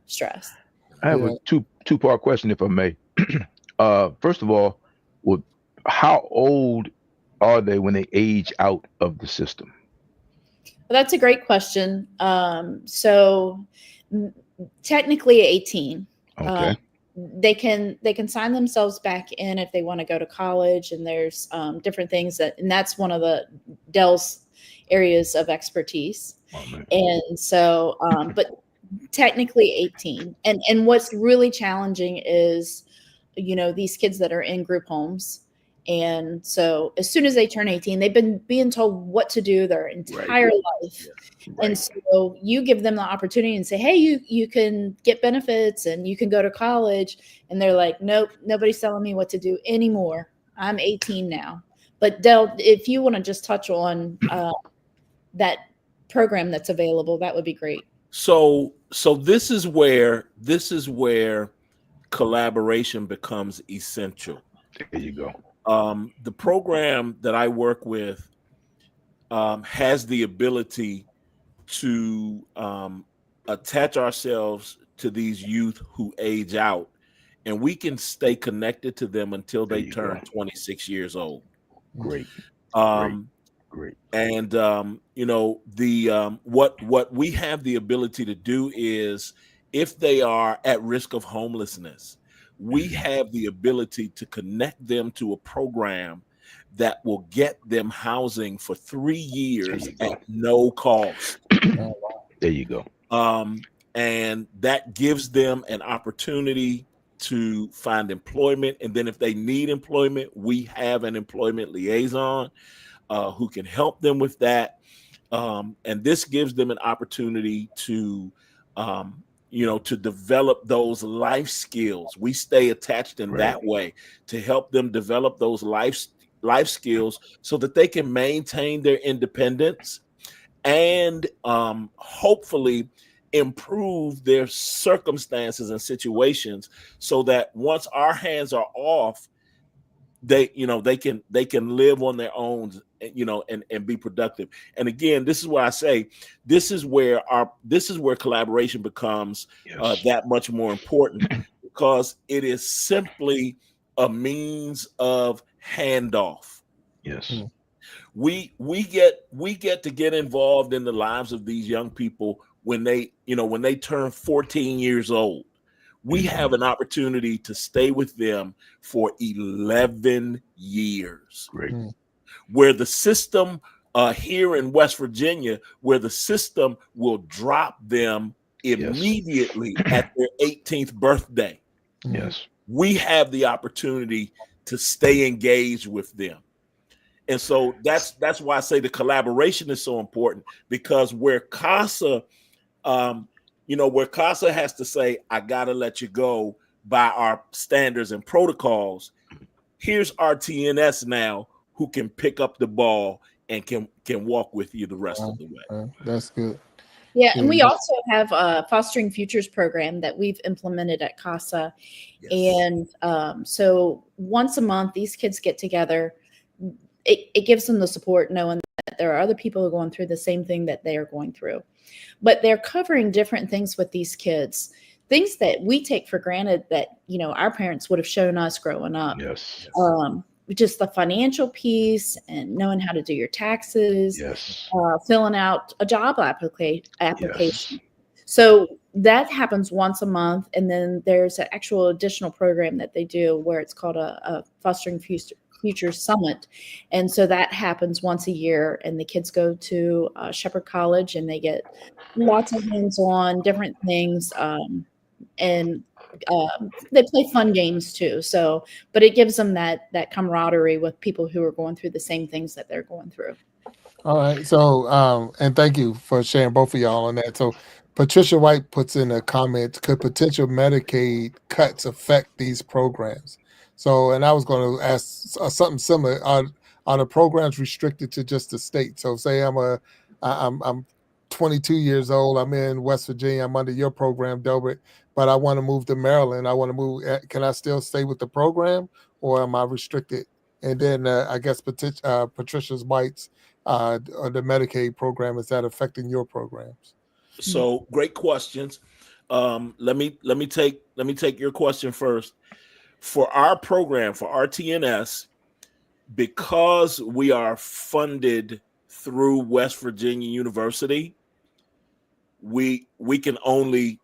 stress. I have a two-part question, if I may. First of all, how old are they when they age out of the system? Well, that's a great question. So technically 18. Okay. They can sign themselves back in if they want to go to college, and there's different things and that's one of the Dell's areas of expertise. Oh, man. And so, but technically 18. And what's really challenging is, these kids that are in group homes. And so as soon as they turn 18, they've been being told what to do their entire life. Right. And so you give them the opportunity and say, hey, you can get benefits and you can go to college. And they're like, nope, nobody's telling me what to do anymore. I'm 18 now. But Del, if you want to just touch on that program that's available, that would be great. So this is where collaboration becomes essential. There you go. The program that I work with has the ability to attach ourselves to these youth who age out, and we can stay connected to them until they turn 26 years old. Great. Great. And what we have the ability to do is, if they are at risk of homelessness, we have the ability to connect them to a program that will get them housing for 3 years at no cost. There you go. And that gives them an opportunity to find employment. And then if they need employment, we have an employment liaison who can help them with that. And this gives them an opportunity to to develop those life skills. We stay attached in that way to help them develop those life skills so that they can maintain their independence and hopefully improve their circumstances and situations, so that once our hands are off, they can live on their own, and be productive. And again, this is why I say this is where collaboration becomes that much more important, because it is simply a means of handoff. Yes. We get to get involved in the lives of these young people when they turn 14 years old. We have an opportunity to stay with them for 11 years. Great. Where the system here in West Virginia, where the system will drop them immediately at their 18th birthday. Yes. We have the opportunity to stay engaged with them. And so that's why I say the collaboration is so important, because where CASA has to say, I got to let you go by our standards and protocols, here's RTNS now who can pick up the ball and can walk with you the rest of the way. That's good. Yeah, and we also have a Fostering Futures program that we've implemented at CASA. And so once a month, these kids get together. It gives them the support, knowing that there are other people who are going through the same thing that they are going through. But they're covering different things with these kids, things that we take for granted that, our parents would have shown us growing up. Yes. Just the financial piece and knowing how to do your taxes, filling out a job application. Yes. So that happens once a month. And then there's an actual additional program that they do where it's called a Fostering Futures Summit. And so that happens once a year, and the kids go to Shepherd College and they get lots of hands-on different things. And they play fun games too. So, but it gives them that camaraderie with people who are going through the same things that they're going through. All right. So, and thank you for sharing, both of y'all, on that. So Patricia White puts in a comment, could potential Medicaid cuts affect these programs? So, and I was going to ask something similar. Are the programs restricted to just the state? So say I'm 22 years old. I'm in West Virginia. I'm under your program, Delbert, but I want to move to Maryland. I want to move. Can I still stay with the program, or am I restricted? And then I guess Patricia White's the Medicaid program, is that affecting your programs? So great questions. Let me take your question first. For our program, for RTNS, because we are funded through West Virginia University, we can only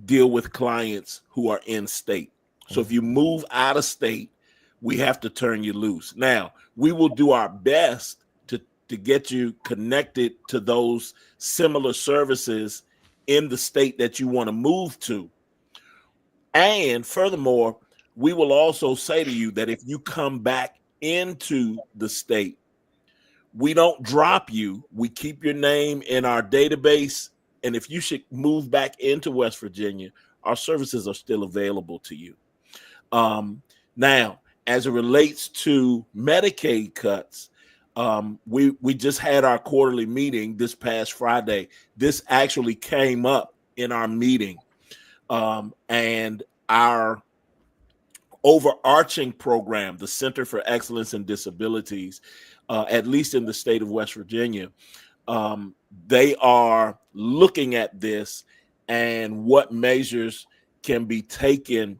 deal with clients who are in state. So if you move out of state, we have to turn you loose. Now, we will do our best to get you connected to those similar services in the state that you want to move to. And furthermore, we will also say to you that if you come back into the state, we don't drop you. We keep your name in our database. And if you should move back into West Virginia, our services are still available to you. Now, as it relates to Medicaid cuts, we just had our quarterly meeting this past Friday. This actually came up in our meeting. And our overarching program, the Center for Excellence in Disabilities, at least in the state of West Virginia, they are looking at this and what measures can be taken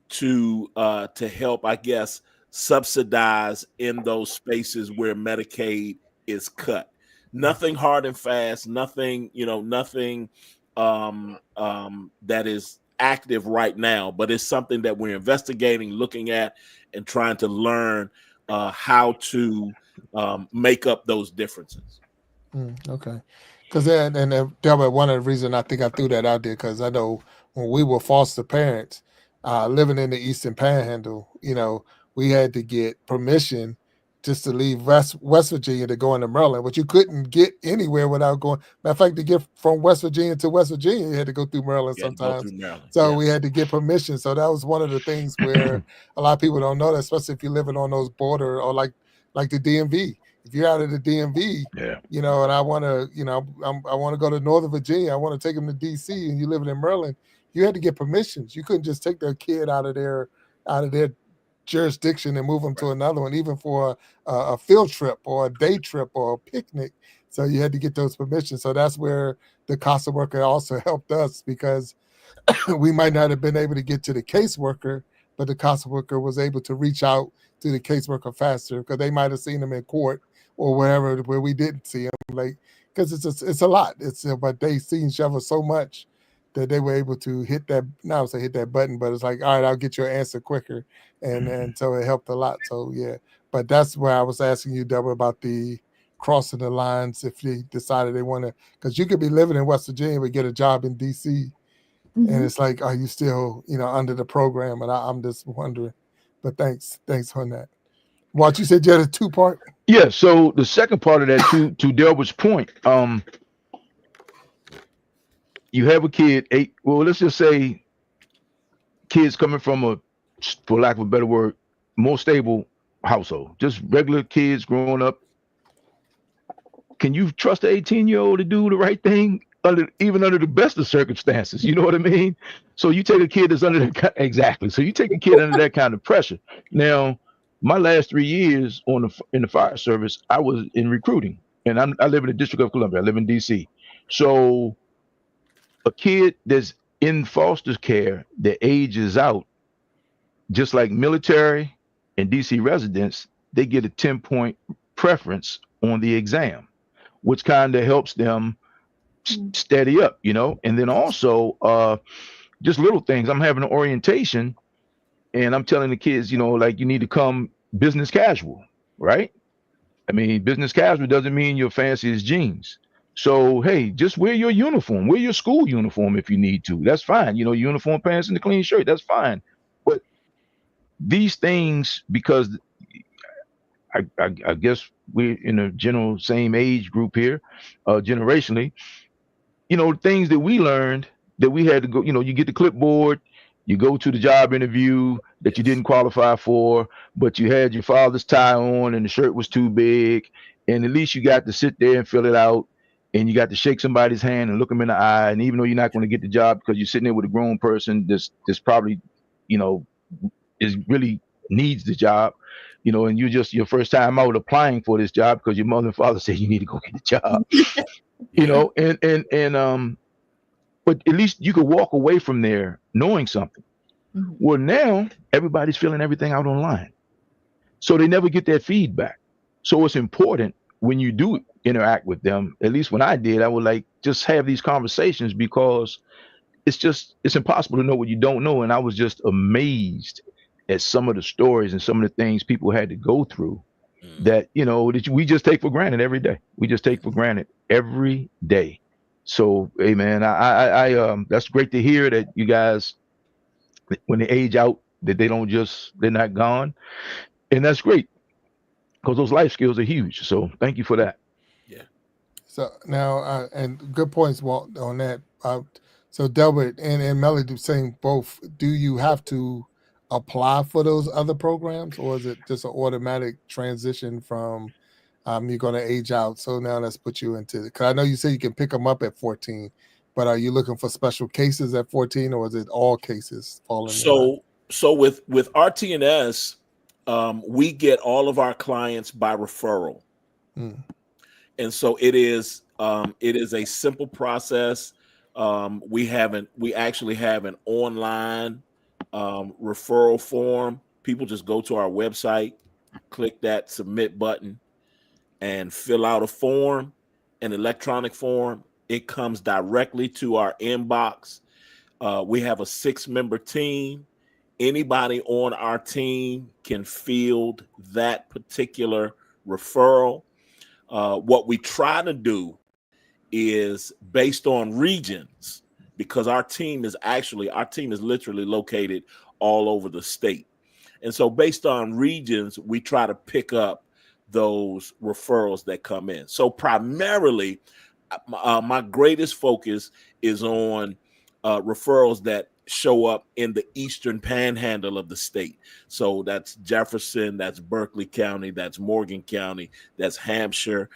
to help, I guess, subsidize in those spaces where Medicaid is cut. Nothing hard and fast, nothing that is active right now, but it's something that we're investigating, looking at, and trying to learn how to make up those differences. Okay. Because Delbert, one of the reasons I think I threw that out there, because I know when we were foster parents living in the Eastern Panhandle, we had to get permission just to leave West Virginia to go into Maryland, but you couldn't get anywhere without going. Matter of fact, to get from West Virginia to West Virginia, you had to go through Maryland sometimes. So we had to get permission. So that was one of the things where a lot of people don't know that, especially if you're living on those border or like the DMV. If you're out of the DMV, and I want to, I want to go to Northern Virginia, I want to take them to DC, and you living in Maryland, you had to get permissions. You couldn't just take their kid out of their jurisdiction and move them to another one, even for a field trip or a day trip or a picnic. So you had to get those permissions. So that's where the CASA worker also helped us, because we might not have been able to get to the caseworker, but the CASA worker was able to reach out to the caseworker faster, because they might have seen them in court or wherever where we didn't see them, because it's a lot. But they seen each other so much that they were able to hit that. Not to say hit that button, but it's like, all right, I'll get your answer quicker, and so it helped a lot. So yeah, but that's where I was asking you, Deborah, about the crossing the lines if they decided they want to, because you could be living in West Virginia but get a job in DC, and it's like, are you still under the program? And I'm just wondering. But thanks on that. What you said, you had a two-part? Yeah, so the second part of that, to Delbert's point, you have a kid, let's just say kids coming from for lack of a better word, more stable household, just regular kids growing up. Can you trust an 18-year-old to do the right thing even under the best of circumstances? You know what I mean? So you take a kid that's under exactly. So you take a kid under that kind of pressure. Now, my last 3 years in the fire service, I was in recruiting, and I live in the District of Columbia. I live in DC. So a kid that's in foster care that ages out, just like military and DC residents, they get a 10-point preference on the exam, which kind of helps them steady up, and then also just little things. I'm having an orientation and I'm telling the kids, you need to come business casual, right? I mean, business casual doesn't mean you're fancy as jeans. So, hey, just wear your uniform, wear your school uniform if you need to. That's fine. Uniform pants and a clean shirt, that's fine. But these things, because I guess we're in a general same age group here, generationally, things that we learned that we had to go, you get the clipboard, you go to the job interview that you didn't qualify for, but you had your father's tie on and the shirt was too big. And at least you got to sit there and fill it out, and you got to shake somebody's hand and look them in the eye. And even though you're not going to get the job because you're sitting there with a grown person that's probably, is really needs the job, and you just your first time out applying for this job because your mother and father said you need to go get the job, and but at least you could walk away from there knowing something. Well, now everybody's filling everything out online. So they never get that feedback. So it's important when you do interact with them, at least when I did, I would like just have these conversations, because it's impossible to know what you don't know. And I was just amazed at some of the stories and some of the things people had to go through that, that we just take for granted every day. We just take for granted every day. So, hey man, that's great to hear that you guys, when they age out, that they're not gone. And that's great, because those life skills are huge. So thank you for that. Yeah. So now, and good points, Walt, on that. So Delbert and Melody saying both. Do you have to apply for those other programs, or is it just an automatic transition from you're going to age out? So now let's put you into. Because I know you say you can pick them up at 14, but are you looking for special cases at 14, or is it all cases falling in line? So with RTNS, we get all of our clients by referral. And so it is a simple process. We actually have an online referral form. People just go to our website, click that submit button, and fill out a form, an electronic form. It comes directly to our inbox. We have a 6-member team. Anybody on our team can field that particular referral. What we try to do is based on regions, because our team is literally located all over the state. And so based on regions, we try to pick up those referrals that come in. So primarily, my greatest focus is on referrals that show up in the eastern panhandle of the state. So that's Jefferson, that's Berkeley County, that's Morgan County, that's Hampshire,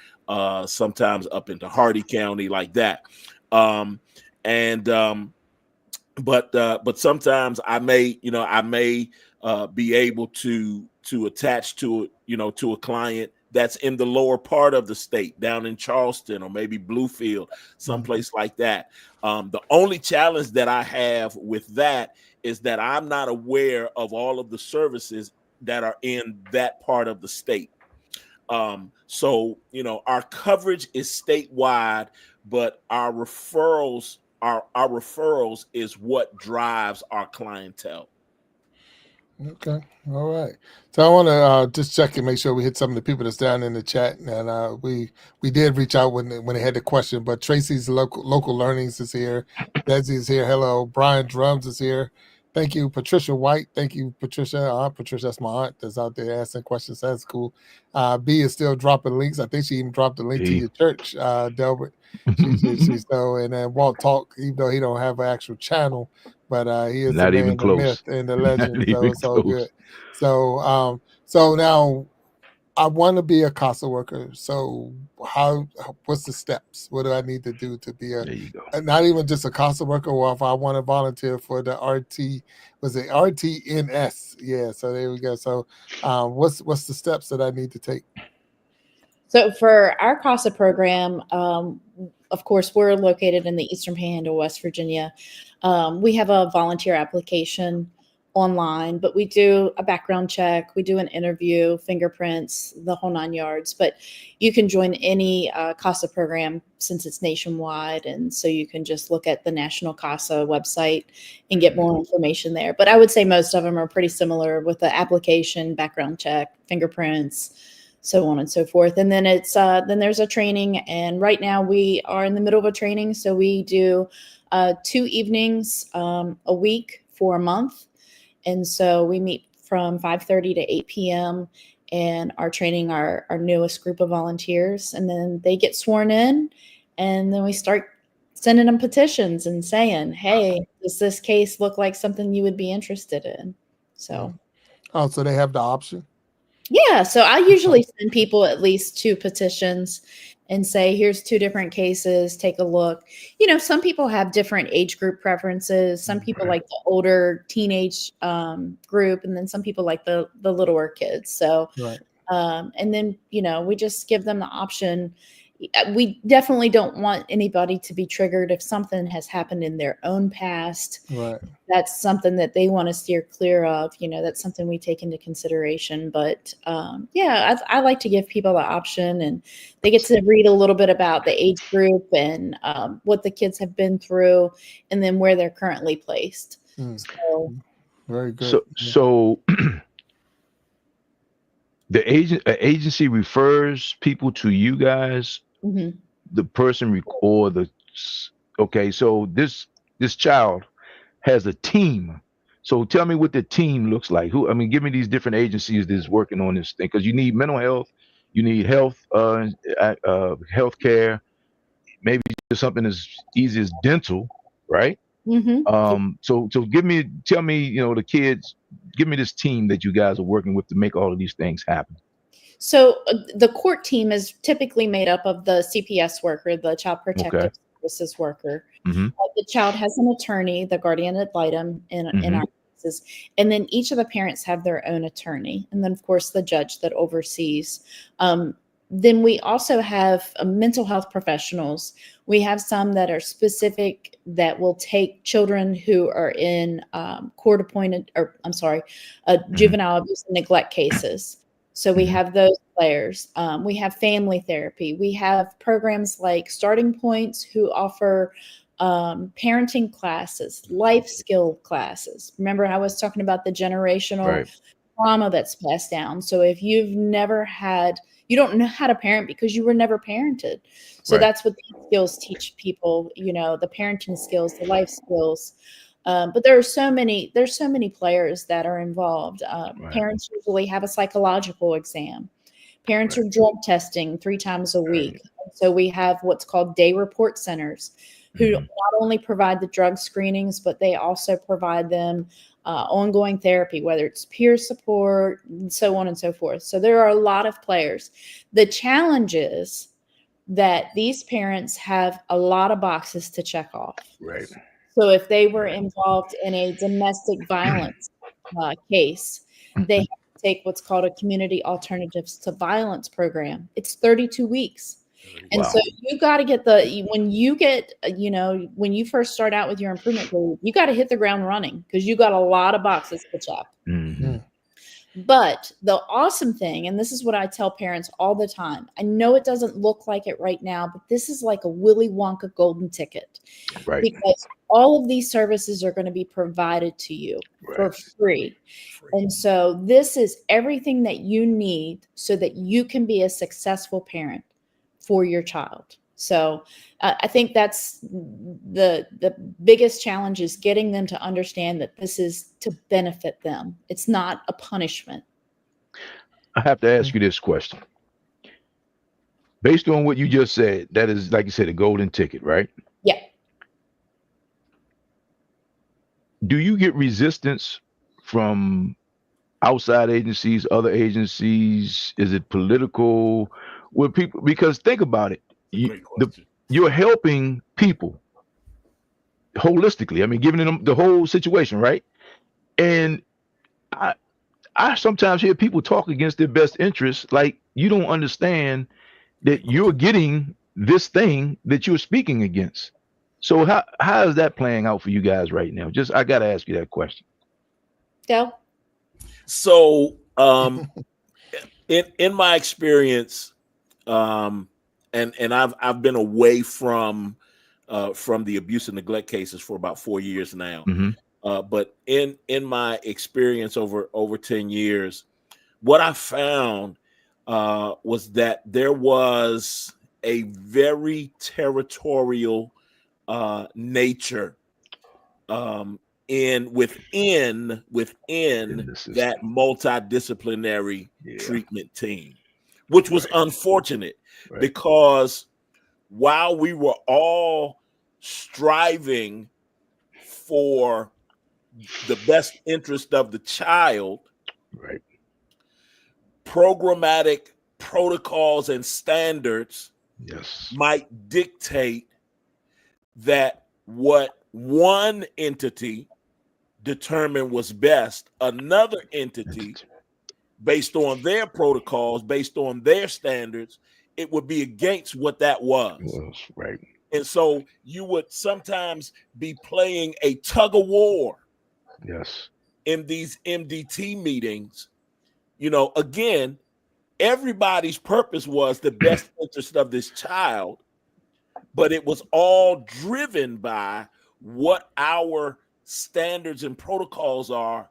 sometimes up into Hardy County, like that. But sometimes I may be able to attach to a client that's in the lower part of the state, down in Charleston or maybe Bluefield, someplace like that. The only challenge that I have with that is that I'm not aware of all of the services that are in that part of the state. So our coverage is statewide, but our referrals is what drives our clientele. Okay. All right. So I want to just check and make sure we hit some of the people that's down in the chat. And we did reach out when they had the question, but Tracy's local learnings is here. Desi is here. Hello. Brian Drums is here. Thank you, Patricia White. Thank you, Patricia. Aunt Patricia, that's my aunt that's out there asking questions. That's cool. B is still dropping links. I think she even dropped a link to your church, Delbert. She's so, and then Walt Talk, even though he don't have an actual channel, but he is Not the even man, the close. myth, and the legend. Not So even it's all close. good. So so now I want to be a CASA worker. So what's the steps? What do I need to do to be There you go. not even just a CASA worker, or if I want to volunteer for the RTNS? Yeah, so there we go. So what's the steps that I need to take? So for our CASA program, of course, we're located in the Eastern Panhandle, West Virginia. We have a volunteer application online, but we do a background check, we do an interview, fingerprints, the whole 9 yards. But you can join any CASA program since it's nationwide, and so you can just look at the National CASA website and get more information there. But I would say most of them are pretty similar with the application, background check, fingerprints, so on and so forth. And then it's then there's a training, and right now we are in the middle of a training, so we do 2 evenings a week for a month. And so we meet from 5:30 to 8 p.m. and are training our newest group of volunteers. And then they get sworn in, and then we start sending them petitions and saying, hey, does this case look like something you would be interested in? So. Oh, so they have the option? Yeah. So I usually send people at least 2 petitions and say, here's 2 different cases, take a look. Some people have different age group preferences. Some people like the older teenage group, and then some people like the littler kids. So, right. And then, we just give them the option. we definitely don't want anybody to be triggered if something has happened in their own past. Right. That's something that they want to steer clear of. That's something we take into consideration. But I like to give people the option, and they get to read a little bit about the age group and what the kids have been through, and then where they're currently placed. So very good. So the agency refers people to you guys. mhm. The person or the okay. So this child has a team. So tell me what the team looks like. Give me these different agencies that's working on this thing, because you need mental health, you need health care, maybe just something as easy as dental, right? So tell me, the kids, give me this team that you guys are working with to make all of these things happen. So the court team is typically made up of the CPS worker, the Child Protective Services worker. The child has an attorney, the guardian ad litem in our cases, and then each of the parents have their own attorney, and then of course the judge that oversees. Then we also have mental health professionals. We have some that are specific that will take children who are in juvenile abuse and neglect cases. So we have those players. We have family therapy. We have programs like Starting Points, who offer parenting classes, life skill classes. Remember, I was talking about the generational trauma that's passed down. So if you've never you don't know how to parent because you were never parented. So that's what these skills teach people, the parenting skills, the life skills. But there's so many players that are involved. Parents usually have a psychological exam. Parents are drug testing 3 times a week. So we have what's called day report centers who not only provide the drug screenings, but they also provide them ongoing therapy, whether it's peer support, and so on and so forth. So there are a lot of players. The challenge is that these parents have a lot of boxes to check off. So if they were involved in a domestic violence case, they have to take what's called a community alternatives to violence program. It's 32 weeks. And so you got to get when you first start out with your improvement group, you got to hit the ground running because you got a lot of boxes to check. But the awesome thing, and this is what I tell parents all the time, I know it doesn't look like it right now, but this is like a Willy Wonka golden ticket. Because all of these services are going to be provided to you for free. And so this is everything that you need so that you can be a successful parent for your child. So I think that's the biggest challenge, is getting them to understand that this is to benefit them. It's not a punishment. I have to ask you this question. Based on what you just said, that is, like you said, a golden ticket, right? Yeah. Do you get resistance from outside agencies, other agencies? Is it political? With people, because think about it, you're helping people holistically. Giving them the whole situation, right? And I sometimes hear people talk against their best interests, like you don't understand that you're getting this thing that you're speaking against. So how is that playing out for you guys right now? I got to ask you that question. Go. So in my experience, and I've been away from the abuse and neglect cases for about 4 years now. But in my experience over 10 years, what I found was that there was a very territorial nature within that multidisciplinary treatment team, which was unfortunate because while we were all striving for the best interest of the child, programmatic protocols and standards might dictate that what one entity determined was best, another entity, based on their protocols, based on their standards, it would be against what that was. Right. And so you would sometimes be playing a tug of war. Yes. In these MDT meetings, you know, again, everybody's purpose was the best interest of this child, but it was all driven by what our standards and protocols are.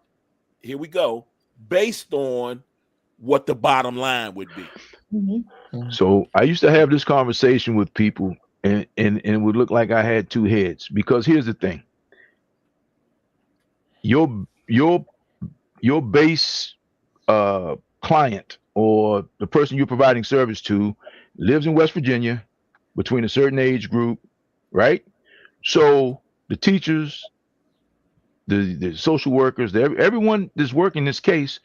Here we go, based on what the bottom line would be. Mm-hmm. So I used to have this conversation with people, and it would look like I had two heads, because here's the thing. Your base client, or the person you're providing service to, lives in West Virginia, between a certain age group, right? So the teachers, the social workers, everyone that's working this case,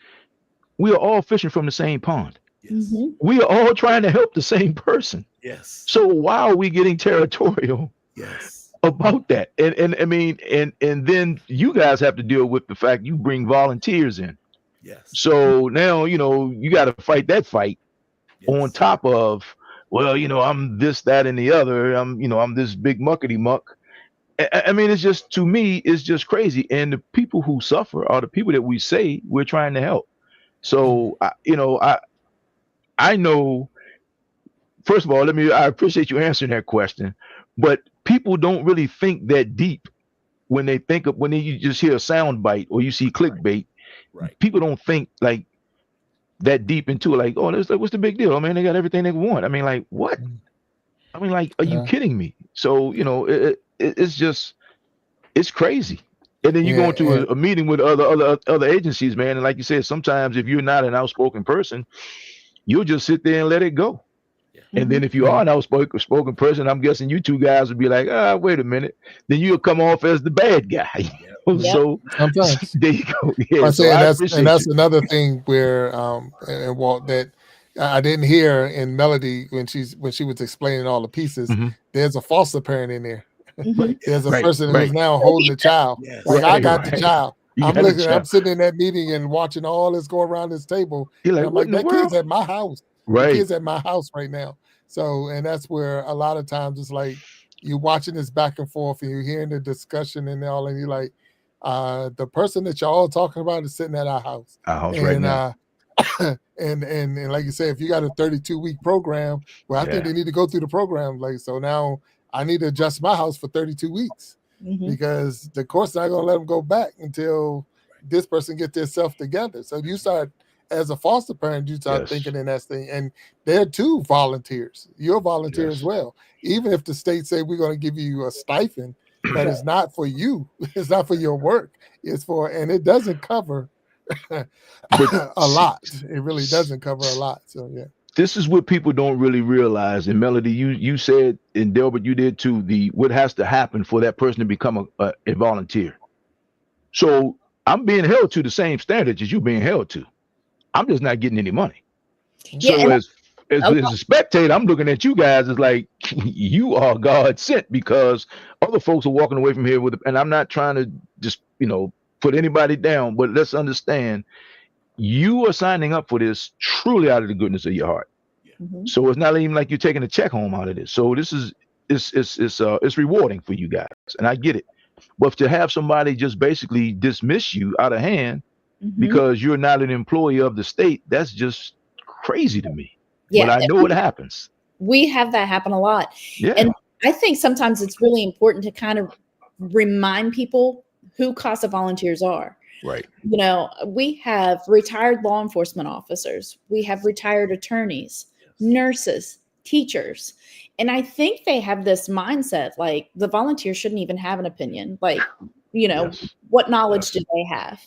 we are all fishing from the same pond. Yes. Mm-hmm. We are all trying to help the same person. Yes. So why are we getting territorial Yes. about that? And I mean, and then you guys have to deal with the fact you bring volunteers in. Yes. So now, you know, you got to fight that fight on Yes. top of, well, you know, I'm this, that, and the other. I'm this big muckety muck. I mean, it's just, to me, it's just crazy. And the people who suffer are the people that we say we're trying to help. So, I know, first of all, I appreciate you answering that question, but people don't really think that deep when you just hear a sound bite or you see clickbait. Right. People don't think like that deep into it, like, oh, what's the big deal? I mean, they got everything they want. I mean, like, what? I mean, like, are you kidding me? So, you know, it's just, it's crazy. And then you go into a meeting with other agencies, man. And like you said, sometimes if you're not an outspoken person, you'll just sit there and let it go. And then if you are an outspoken person, I'm guessing you two guys would be like, wait a minute. Then you'll come off as the bad guy. So sometimes there you go. Yeah, I'm so saying that's another thing where and Walt, that I didn't hear in Melody when she was explaining all the pieces. Mhm. There's a foster parent in there. Mm-hmm. There's a Right, person right. who's now holding the child. Yes. Like, I Right, got the right. child. You I'm got the looking. I'm child. sitting in that meeting and watching all this go around this table. You're like, And I'm what like, in the that kid's world? at my house. The Right. kid's at my house right now. So, and that's where a lot of times it's like you're watching this back and forth and you're hearing the discussion and all, and you're like, the person that y'all talking about is sitting at our house. Our house And right now. and like you say, if you got a 32-week program, well, I think they need to go through the program. Like, so now I need to adjust my house for 32 weeks because the court's not going to let them go back until this person gets their self together. So you start, as a foster parent, you start thinking in that thing. And they're too volunteers. You're a volunteer as well. Even if the state say we're going to give you a stipend, but it's not for you. It's not for your work. It's for, and it doesn't cover a lot. It really doesn't cover a lot. So yeah. This is what people don't really realize. And Melody, you said, and Delbert, you did too, what has to happen for that person to become a volunteer. So I'm being held to the same standards as you being held to. I'm just not getting any money. Yeah, so as a spectator, I'm looking at you guys as like, you are God sent, because other folks are walking away from here with, and I'm not trying to just, put anybody down, but let's understand, you are signing up for this truly out of the goodness of your heart. So it's not even like you're taking a check home out of this. So this is, it's rewarding for you guys, and I get it. But to have somebody just basically dismiss you out of hand because you're not an employee of the state, that's just crazy to me. Yeah, but I know it happens. We have that happen a lot. Yeah. And I think sometimes it's really important to kind of remind people who CASA volunteers are. Right. We have retired law enforcement officers. We have retired attorneys, nurses, teachers. And I think they have this mindset, like the volunteer shouldn't even have an opinion. Like, what knowledge do they have?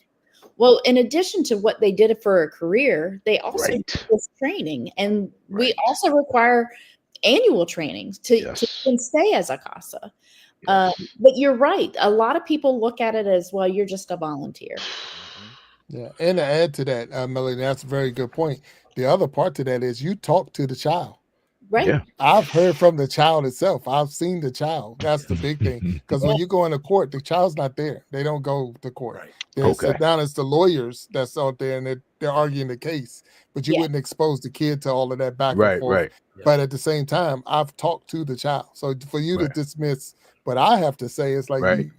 Well, in addition to what they did for a career, they also do this training. And we also require annual training to stay as a CASA. But you're right. A lot of people look at it as, well, you're just a volunteer. Yeah. And to add to that, Melanie, that's a very good point. The other part to that is you talk to the child. Right. Yeah. I've heard from the child itself. I've seen the child. That's the big thing. Because when you go into court, the child's not there. They don't go to court. Right. They sit down as the lawyers that's out there and they're arguing the case. But you wouldn't expose the kid to all of that back and forth. Right. But at the same time, I've talked to the child. So for you to Right. dismiss what I have to say, it's like Right.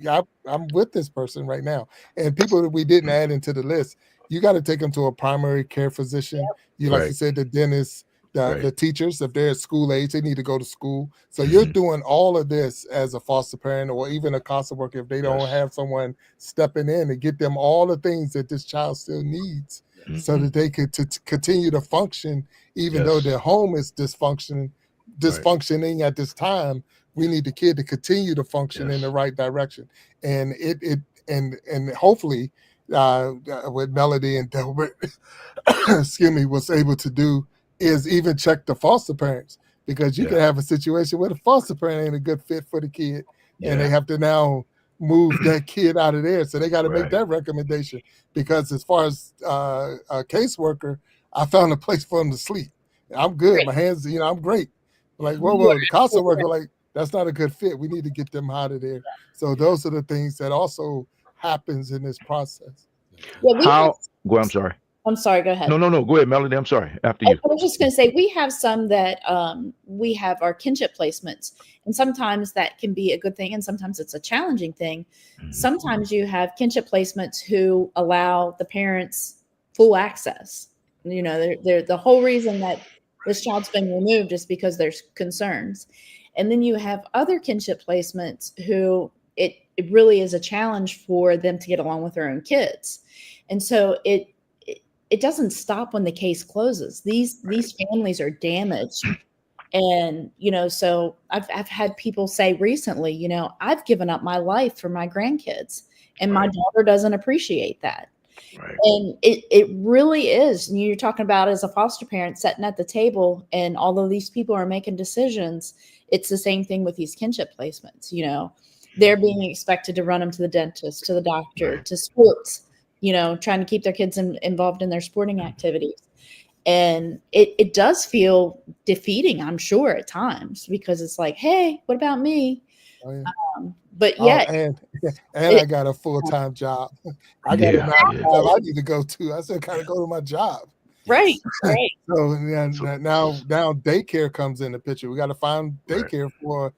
I'm with this person right now. And people that we didn't add into the list, you got to take them to a primary care physician. You like you Right. said, the dentist, the Right. teachers, if they're at school age, they need to go to school. So you're Mhm. doing all of this as a foster parent or even a CASA worker if they don't Yes. have someone stepping in to get them all the things that this child still needs so Mhm. that they could continue to function even though Yes. their home is Right. dysfunctioning at this time. We need the kid to continue to function in the Yes. right direction, and and hopefully with Melody and Delbert, excuse me, was able to do is even check the foster parents, because you Yeah. can have a situation where the foster parent ain't a good fit for the kid, and they Yeah. have to now move that kid out of there, so they got to make Right. that recommendation. Because as far as a caseworker, I found a place for him to sleep. I'm good. Great. My hands, I'm great. Like, You whoa, are the CASA absolutely worker, right. like, that's not a good fit. We need to get them out of there. So those are the things that also happens in this process. Yeah, we have. How? Go. I'm sorry. I'm sorry. Go ahead. No. No. No. Go ahead, Melody. I'm sorry. After I you. was just going to say we have some that we have our kinship placements, and sometimes that can be a good thing, and sometimes it's a challenging thing. Mhm. Sometimes you have kinship placements who allow the parents full access. They're the whole reason that this child's been removed is because there's concerns, and then you have other kinship placements who it really is a challenge for them to get along with their own kids, and so it doesn't stop when the case closes. These families are damaged. And, so I've had people say recently, I've given up my life for my grandkids, and my Right. daughter doesn't appreciate that. Right. And it really is. And you're talking about as a foster parent sitting at the table and all of these people are making decisions. It's the same thing with these kinship placements. They're being expected to run them to the dentist, to the doctor, Right. to sports, trying to keep their kids involved in their sporting activities. And it does feel defeating, I'm sure, at times, because it's like, hey, what about me? Oh, yeah. But Oh, yet, and it, I got a full-time job. I got a Yeah. 9 to 5 Yeah. I need to go to. I still gotta go to my job. right, right. So So. now daycare comes in the picture. We got to find Right. daycare for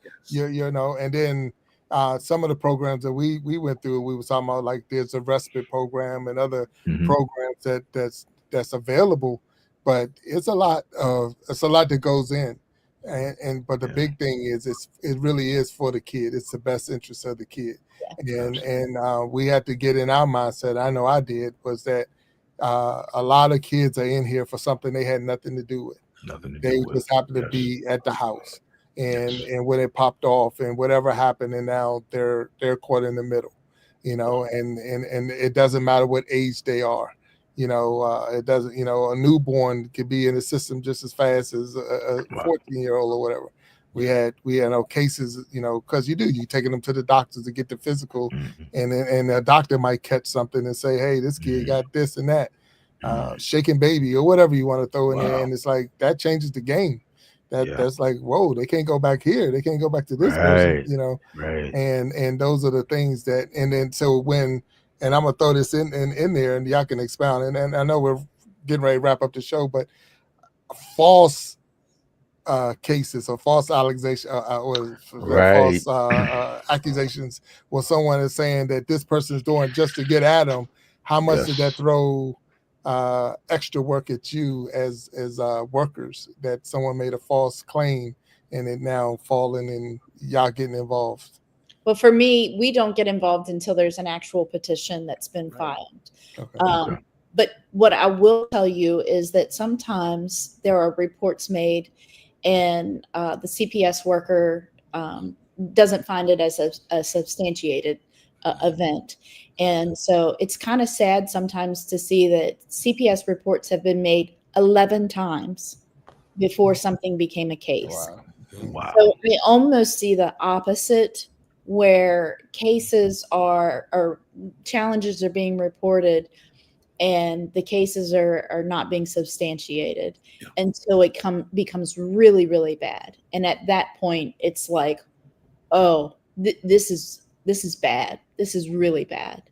and then some of the programs that we went through, we were talking about, like there's a respite program and other Mhm. programs that's available, but it's a lot that goes in, but the Yeah. big thing is it really is for the kid. It's the best interest of the kid, Absolutely. and we had to get in our mindset. I know I did, was that a lot of kids are in here for something they had nothing to do with. Nothing to They do with. just happened to Yes. be at the house, Yes. and when it popped off and whatever happened, and now they're caught in the middle, and it doesn't matter what age they are. It doesn't. A newborn could be in the system just as fast as a Wow. 14-year-old or whatever. We had cases, because you taking them to the doctors to get the physical, Mhm. and a doctor might catch something and say, hey, this kid got this and that, shaking baby or whatever you want to throw in there, Wow. and it's like that changes the game. Yeah. That's like, whoa, they can't go back here, they can't go back to this person, Right. Right. and those are the things that, and then so when, and I'm gonna throw this in there, and y'all can expound, and I know we're getting ready to wrap up the show, but false cases or false allegations or Right. false accusations, where someone is saying that this person is doing just to get at them. How much did that Yes. throw extra work at you as workers, that someone made a false claim and it now falling and y'all getting involved? Well, for me, we don't get involved until there's an actual petition that's been Right. filed. Okay. Okay. But what I will tell you is that sometimes there are reports made, and the CPS worker doesn't find it as a substantiated event. And so it's kind of sad sometimes to see that CPS reports have been made 11 times before something became a case. Wow. Wow. So I almost see the opposite, where cases or challenges are being reported and the cases are not being substantiated until it becomes really, really bad. And at that point, it's like, oh, this is bad. This is really bad.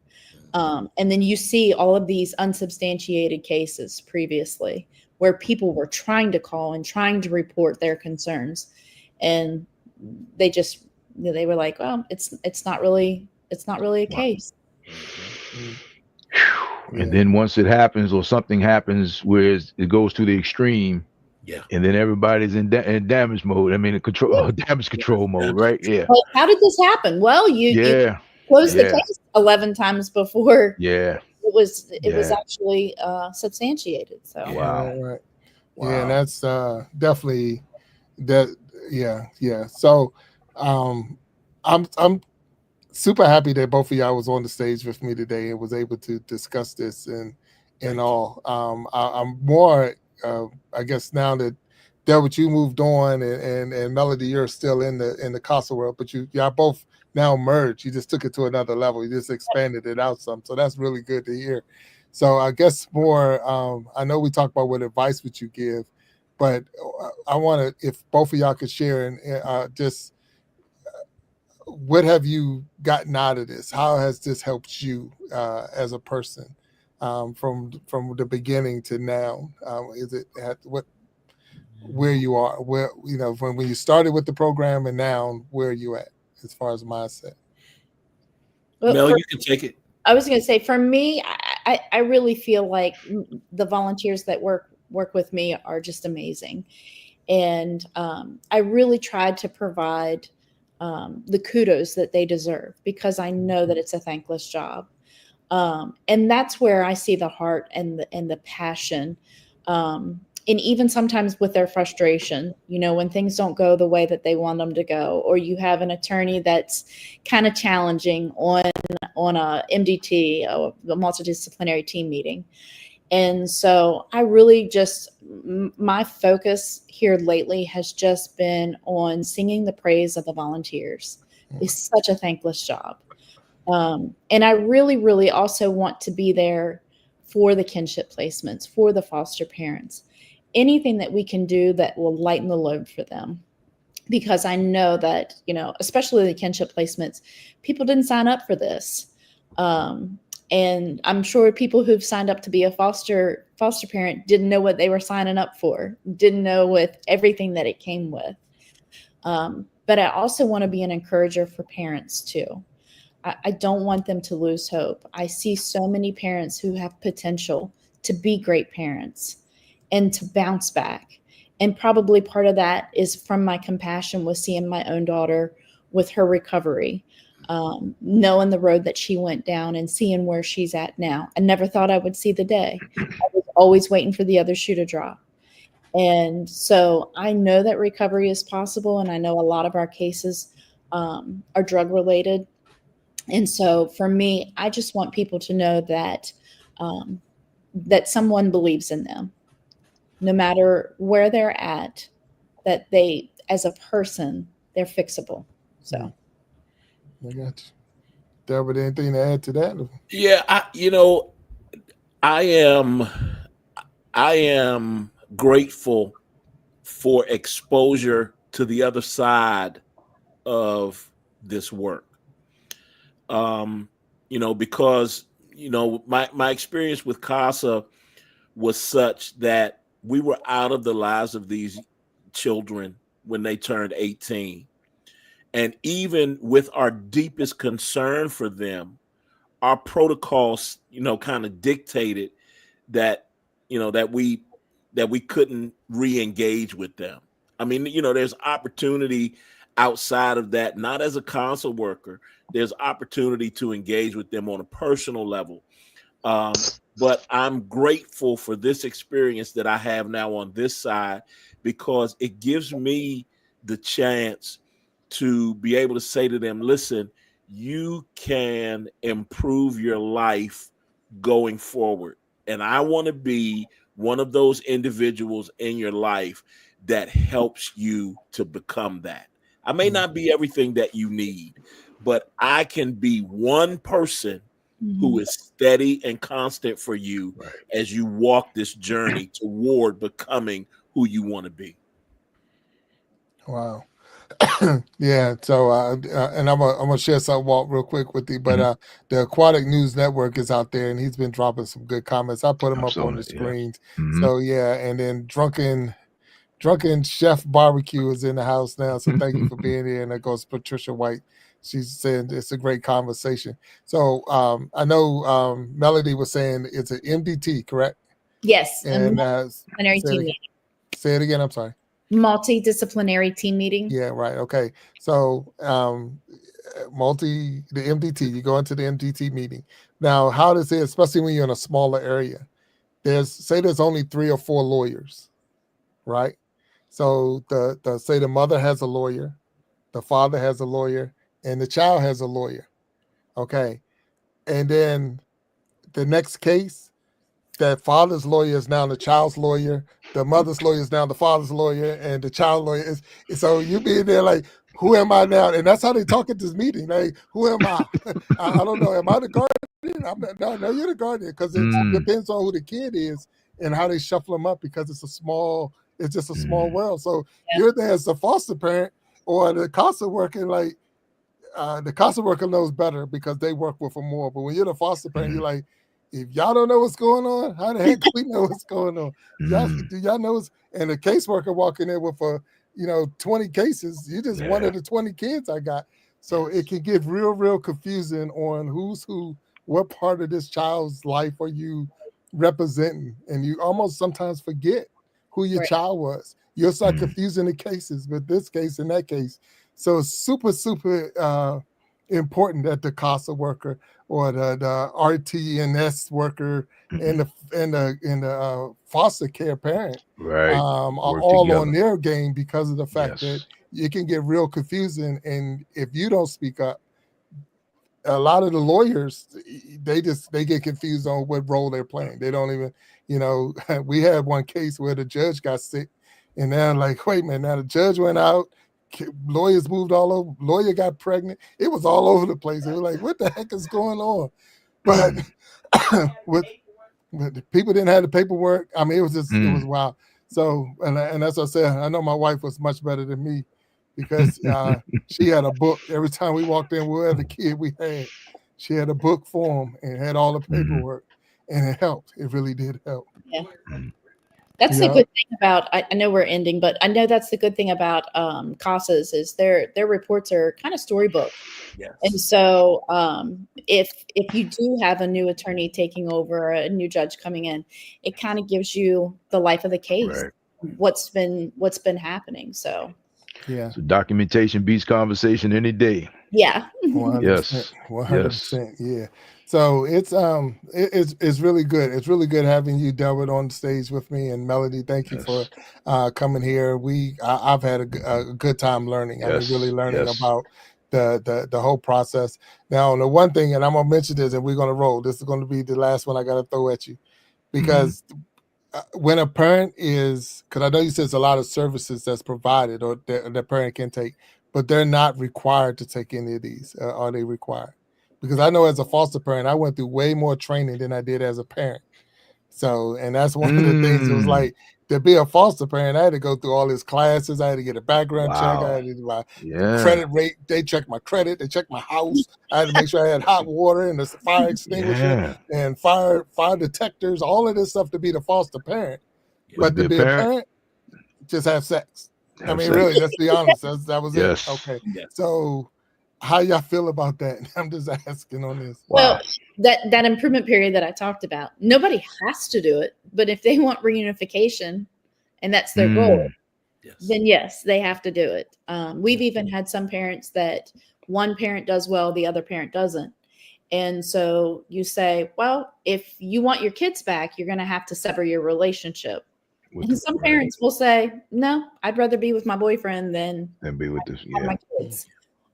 And then you see all of these unsubstantiated cases previously where people were trying to call and trying to report their concerns, and they just, they were like, well, it's not really a case. And then once it happens, or something happens where it goes to the extreme, and then everybody's in damage mode. I mean, damage control mode, right? Yeah. Like, how did this happen? Well, you closed the case 11 times before. Yeah. It was actually substantiated. So wow. Right. Yeah, and that's definitely that. Yeah. So, I'm super happy that both of y'all was on the stage with me today and was able to discuss this and all. I'm more, I guess, now that Delbert, you moved on, and Melody, you're still in the CASA world, but y'all both now merged. You just took it to another level. You just expanded it out some. So that's really good to hear. So I guess more, I know we talked about what advice would you give, but I want to, if both of y'all could share and just, what have you gotten out of this? How has this helped you as a person from the beginning to now? Is it at where you are, where, you know, when you started with the program and now where are you at as far as mindset? Well, Mel, you can take it. I was going to say, for me, I really feel like the volunteers that work with me are just amazing. And I really tried to provide the kudos that they deserve, because I know that it's a thankless job. And that's where I see the heart and the passion. And even sometimes with their frustration, you know, when things don't go the way that they want them to go, or you have an attorney that's kind of challenging on a MDT, a multidisciplinary team meeting. And so I really just, my focus here lately has just been on singing the praise of the volunteers. It's such a thankless job. And I really, really also want to be there for the kinship placements, for the foster parents, anything that we can do that will lighten the load for them. Because I know that, you know, especially the kinship placements, people didn't sign up for this. And I'm sure people who've signed up to be a foster parent didn't know what they were signing up for, didn't know with everything that it came with. But I also want to be an encourager for parents too. I don't want them to lose hope. I see so many parents who have potential to be great parents and to bounce back. And probably part of that is from my compassion with seeing my own daughter with her recovery. Knowing the road that she went down and seeing where she's at now. I never thought I would see the day. I was always waiting for the other shoe to drop. And so I know that recovery is possible. And I know a lot of our cases are drug related. And so for me, I just want people to know that that someone believes in them, no matter where they're at, that they, as a person, they're fixable. So. I got you. Delbert, anything to add to that? Yeah, I am grateful for exposure to the other side of this work. Because my experience with CASA was such that we were out of the lives of these children when they turned 18. And even with our deepest concern for them, our protocols, kind of dictated that, that we couldn't re-engage with them. I mean, there's opportunity outside of that, not as a council worker. There's opportunity to engage with them on a personal level. But I'm grateful for this experience that I have now on this side, because it gives me the chance to be able to say to them, listen, you can improve your life going forward. And I want to be one of those individuals in your life that helps you to become that. I may not be everything that you need, but I can be one person who is steady and constant for you as you walk this journey toward becoming who you want to be. Wow. Yeah. So, and I'm gonna share something, Walt, real quick with you. But the Aquatic News Network is out there, and he's been dropping some good comments. I put them I'm up on the it. Yeah. screens. So yeah, and then Drunken Chef Barbecue is in the house now. So thank you for being here. And that goes Patricia White. She's saying it's a great conversation. So I know Melody was saying it's an MDT, correct? Yes, And multidisciplinary team meeting. Say it again. I'm sorry. Multidisciplinary team meeting. Yeah, right. Okay. So the MDT, you go into the MDT meeting. Now, how does it, especially when you're in a smaller area, there's only 3 or 4 lawyers, right? So say the mother has a lawyer, the father has a lawyer, and the child has a lawyer. Okay. And then the next case, that father's lawyer is now the child's lawyer, the mother's lawyer is now the father's lawyer, and the child lawyer is. So you being there like, who am I now? And that's how they talk at this meeting. Like, who am I? I don't know. Am I the guardian? No, you're the guardian, because it depends on who the kid is and how they shuffle them up, because it's just a small world. So you're there as the foster parent or the CASA worker, like the CASA worker knows better because they work with them more. But when you're the foster parent, you're like, if y'all don't know what's going on, how the heck we know what's going on? Do y'all know? And the caseworker walking in with 20 cases, you just one of the 20 kids I got. So it can get real confusing on who's who, what part of this child's life are you representing, and you almost sometimes forget who your child was. You'll start confusing the cases with this case and that case. So it's super important that the CASA worker or the RTNS worker and the foster care parent are all together on their game, because of the fact that it can get real confusing. And if you don't speak up, a lot of the lawyers, they get confused on what role they're playing. They don't even, we had one case where the judge got sick, and they're like, wait a minute, now the judge went out, lawyers moved all over, lawyer got pregnant. It was all over the place. They were like, what the heck is going on? But with people didn't have the paperwork. I mean, it was wild. So, and as I said, I know my wife was much better than me, because she had a book. Every time we walked in, whatever kid we had, she had a book for them and had all the paperwork, and it helped. It really did help. Yeah. That's the good thing about, I know we're ending, but I know that's the good thing about CASAs is their reports are kind of storybook. Yes. And so if you do have a new attorney taking over, a new judge coming in, it kind of gives you the life of the case, what's been happening. So yeah. So documentation beats conversation any day. Yeah. 100%, Yes. 100%. Yeah. So it's really good. It's really good having you, Delbert, on the stage with me, and Melody. Thank you for coming here. I've had a good time learning. I mean, really learning about the whole process. Now, the one thing, and I'm gonna mention this, and we're gonna roll. This is going to be the last one I got to throw at you, because when a parent is, because I know you said there's a lot of services that's provided or the parent can take, but they're not required to take any of these. Are they required? Because I know as a foster parent, I went through way more training than I did as a parent. So, and that's one of the things. It was like, to be a foster parent, I had to go through all these classes. I had to get a background check. I had to do my credit rate. They checked my credit. They checked my house. I had to make sure I had hot water and the fire extinguisher and fire detectors, all of this stuff to be the foster parent. But to be a parent, just have sex. Really, let's be honest. That was it. Okay. Yes. So how y'all feel about that? I'm just asking on this. Well, that improvement period that I talked about, nobody has to do it, but if they want reunification and that's their goal, then yes, they have to do it. We've even had some parents that one parent does well, the other parent doesn't. And so you say, well, if you want your kids back, you're going to have to sever your relationship. And some parents will say, no, I'd rather be with my boyfriend than be with this, my kids.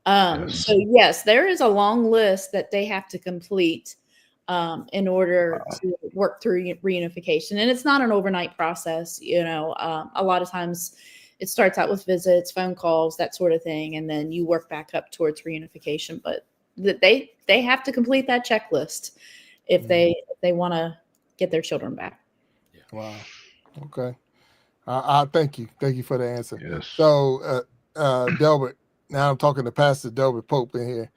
So yes, there is a long list that they have to complete in order to work through reunification. And it's not an overnight process. A lot of times it starts out with visits, phone calls, that sort of thing. And then you work back up towards reunification, but they have to complete that checklist if they want to get their children back. Wow. Okay. Thank you. Thank you for the answer. Yes. So Delbert. Now I'm talking to Pastor Delbert Pope in here.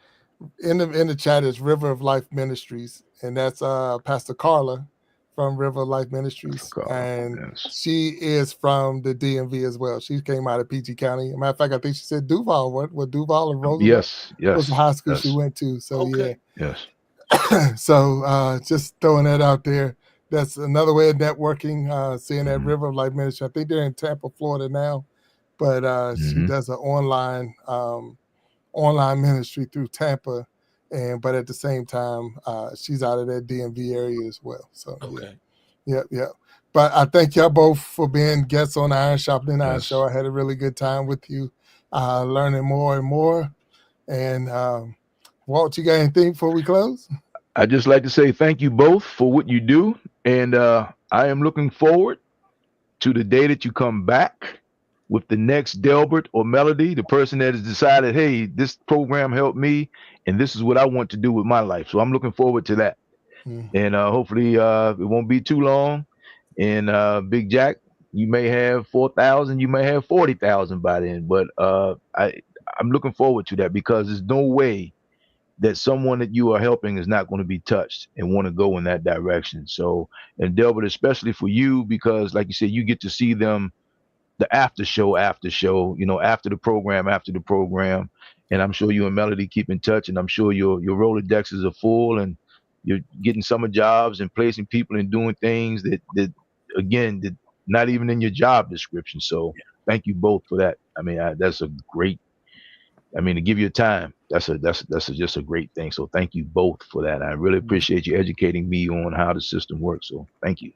In the chat is River of Life Ministries, and that's Pastor Carla from River of Life Ministries, and Yes. she is from the DMV as well. She came out of PG County. Matter of fact, I think she said Duval. What Duval or Roosevelt? Yes, Was the yes, high school yes, she went to. So Okay. yes. yeah. So just throwing that out there. That's another way of networking. Seeing that Mhm. River of Life Ministry. I think they're in Tampa, Florida now, but she Mhm. does an online ministry through Tampa, but at the same time, she's out of that DMV area as well. So Okay. yeah. But I thank y'all both for being guests on the Iron Sharpening Iron Yes. Show. I had a really good time with you, learning more and more. And Walt, you got anything before we close? I'd just like to say thank you both for what you do, and I am looking forward to the day that you come back with the next Delbert or Melody, the person that has decided, hey, this program helped me, and this is what I want to do with my life. So I'm looking forward to that, and hopefully it won't be too long. And Big Jack, you may have 4,000, you may have 40,000 by then, but I'm looking forward to that because there's no way that someone that you are helping is not going to be touched and want to go in that direction. So, and Delbert, especially for you, because like you said, you get to see them the after show, after the program. And I'm sure you and Melody keep in touch, and I'm sure your Rolodexes are full, and you're getting summer jobs and placing people and doing things that again that not even in your job description. So thank you both for that. I mean, that's a great. I mean, to give you time, that's just a great thing. So thank you both for that. I really appreciate you educating me on how the system works. So thank you.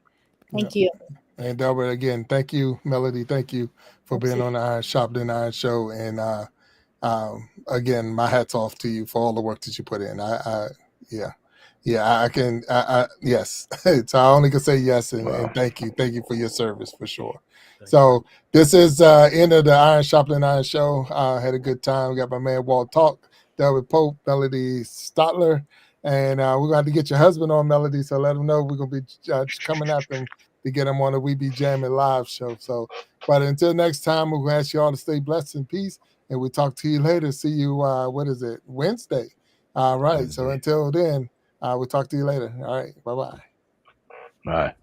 Thank you. And Delbert, again, thank you, Melody. Thank you for being on the Iron Sharpening Iron Show. And again, my hat's off to you for all the work that you put in. Yes. So I only can say yes and, Wow. and thank you for your service for sure. So this is end of the Iron Sharpening Iron Show. Had a good time. We got my man Walt Talk, Delbert Pope, Melody Stotler, and we're going to get your husband on, Melody. So let him know we're going to be coming at them to get him on the We Be Jamming live show. So, but until next time, we're going to ask you all to stay blessed and peace, and we'll talk to you later. See you, Wednesday. All right. Wednesday. So until then, we'll talk to you later. All right. Bye-bye. All right.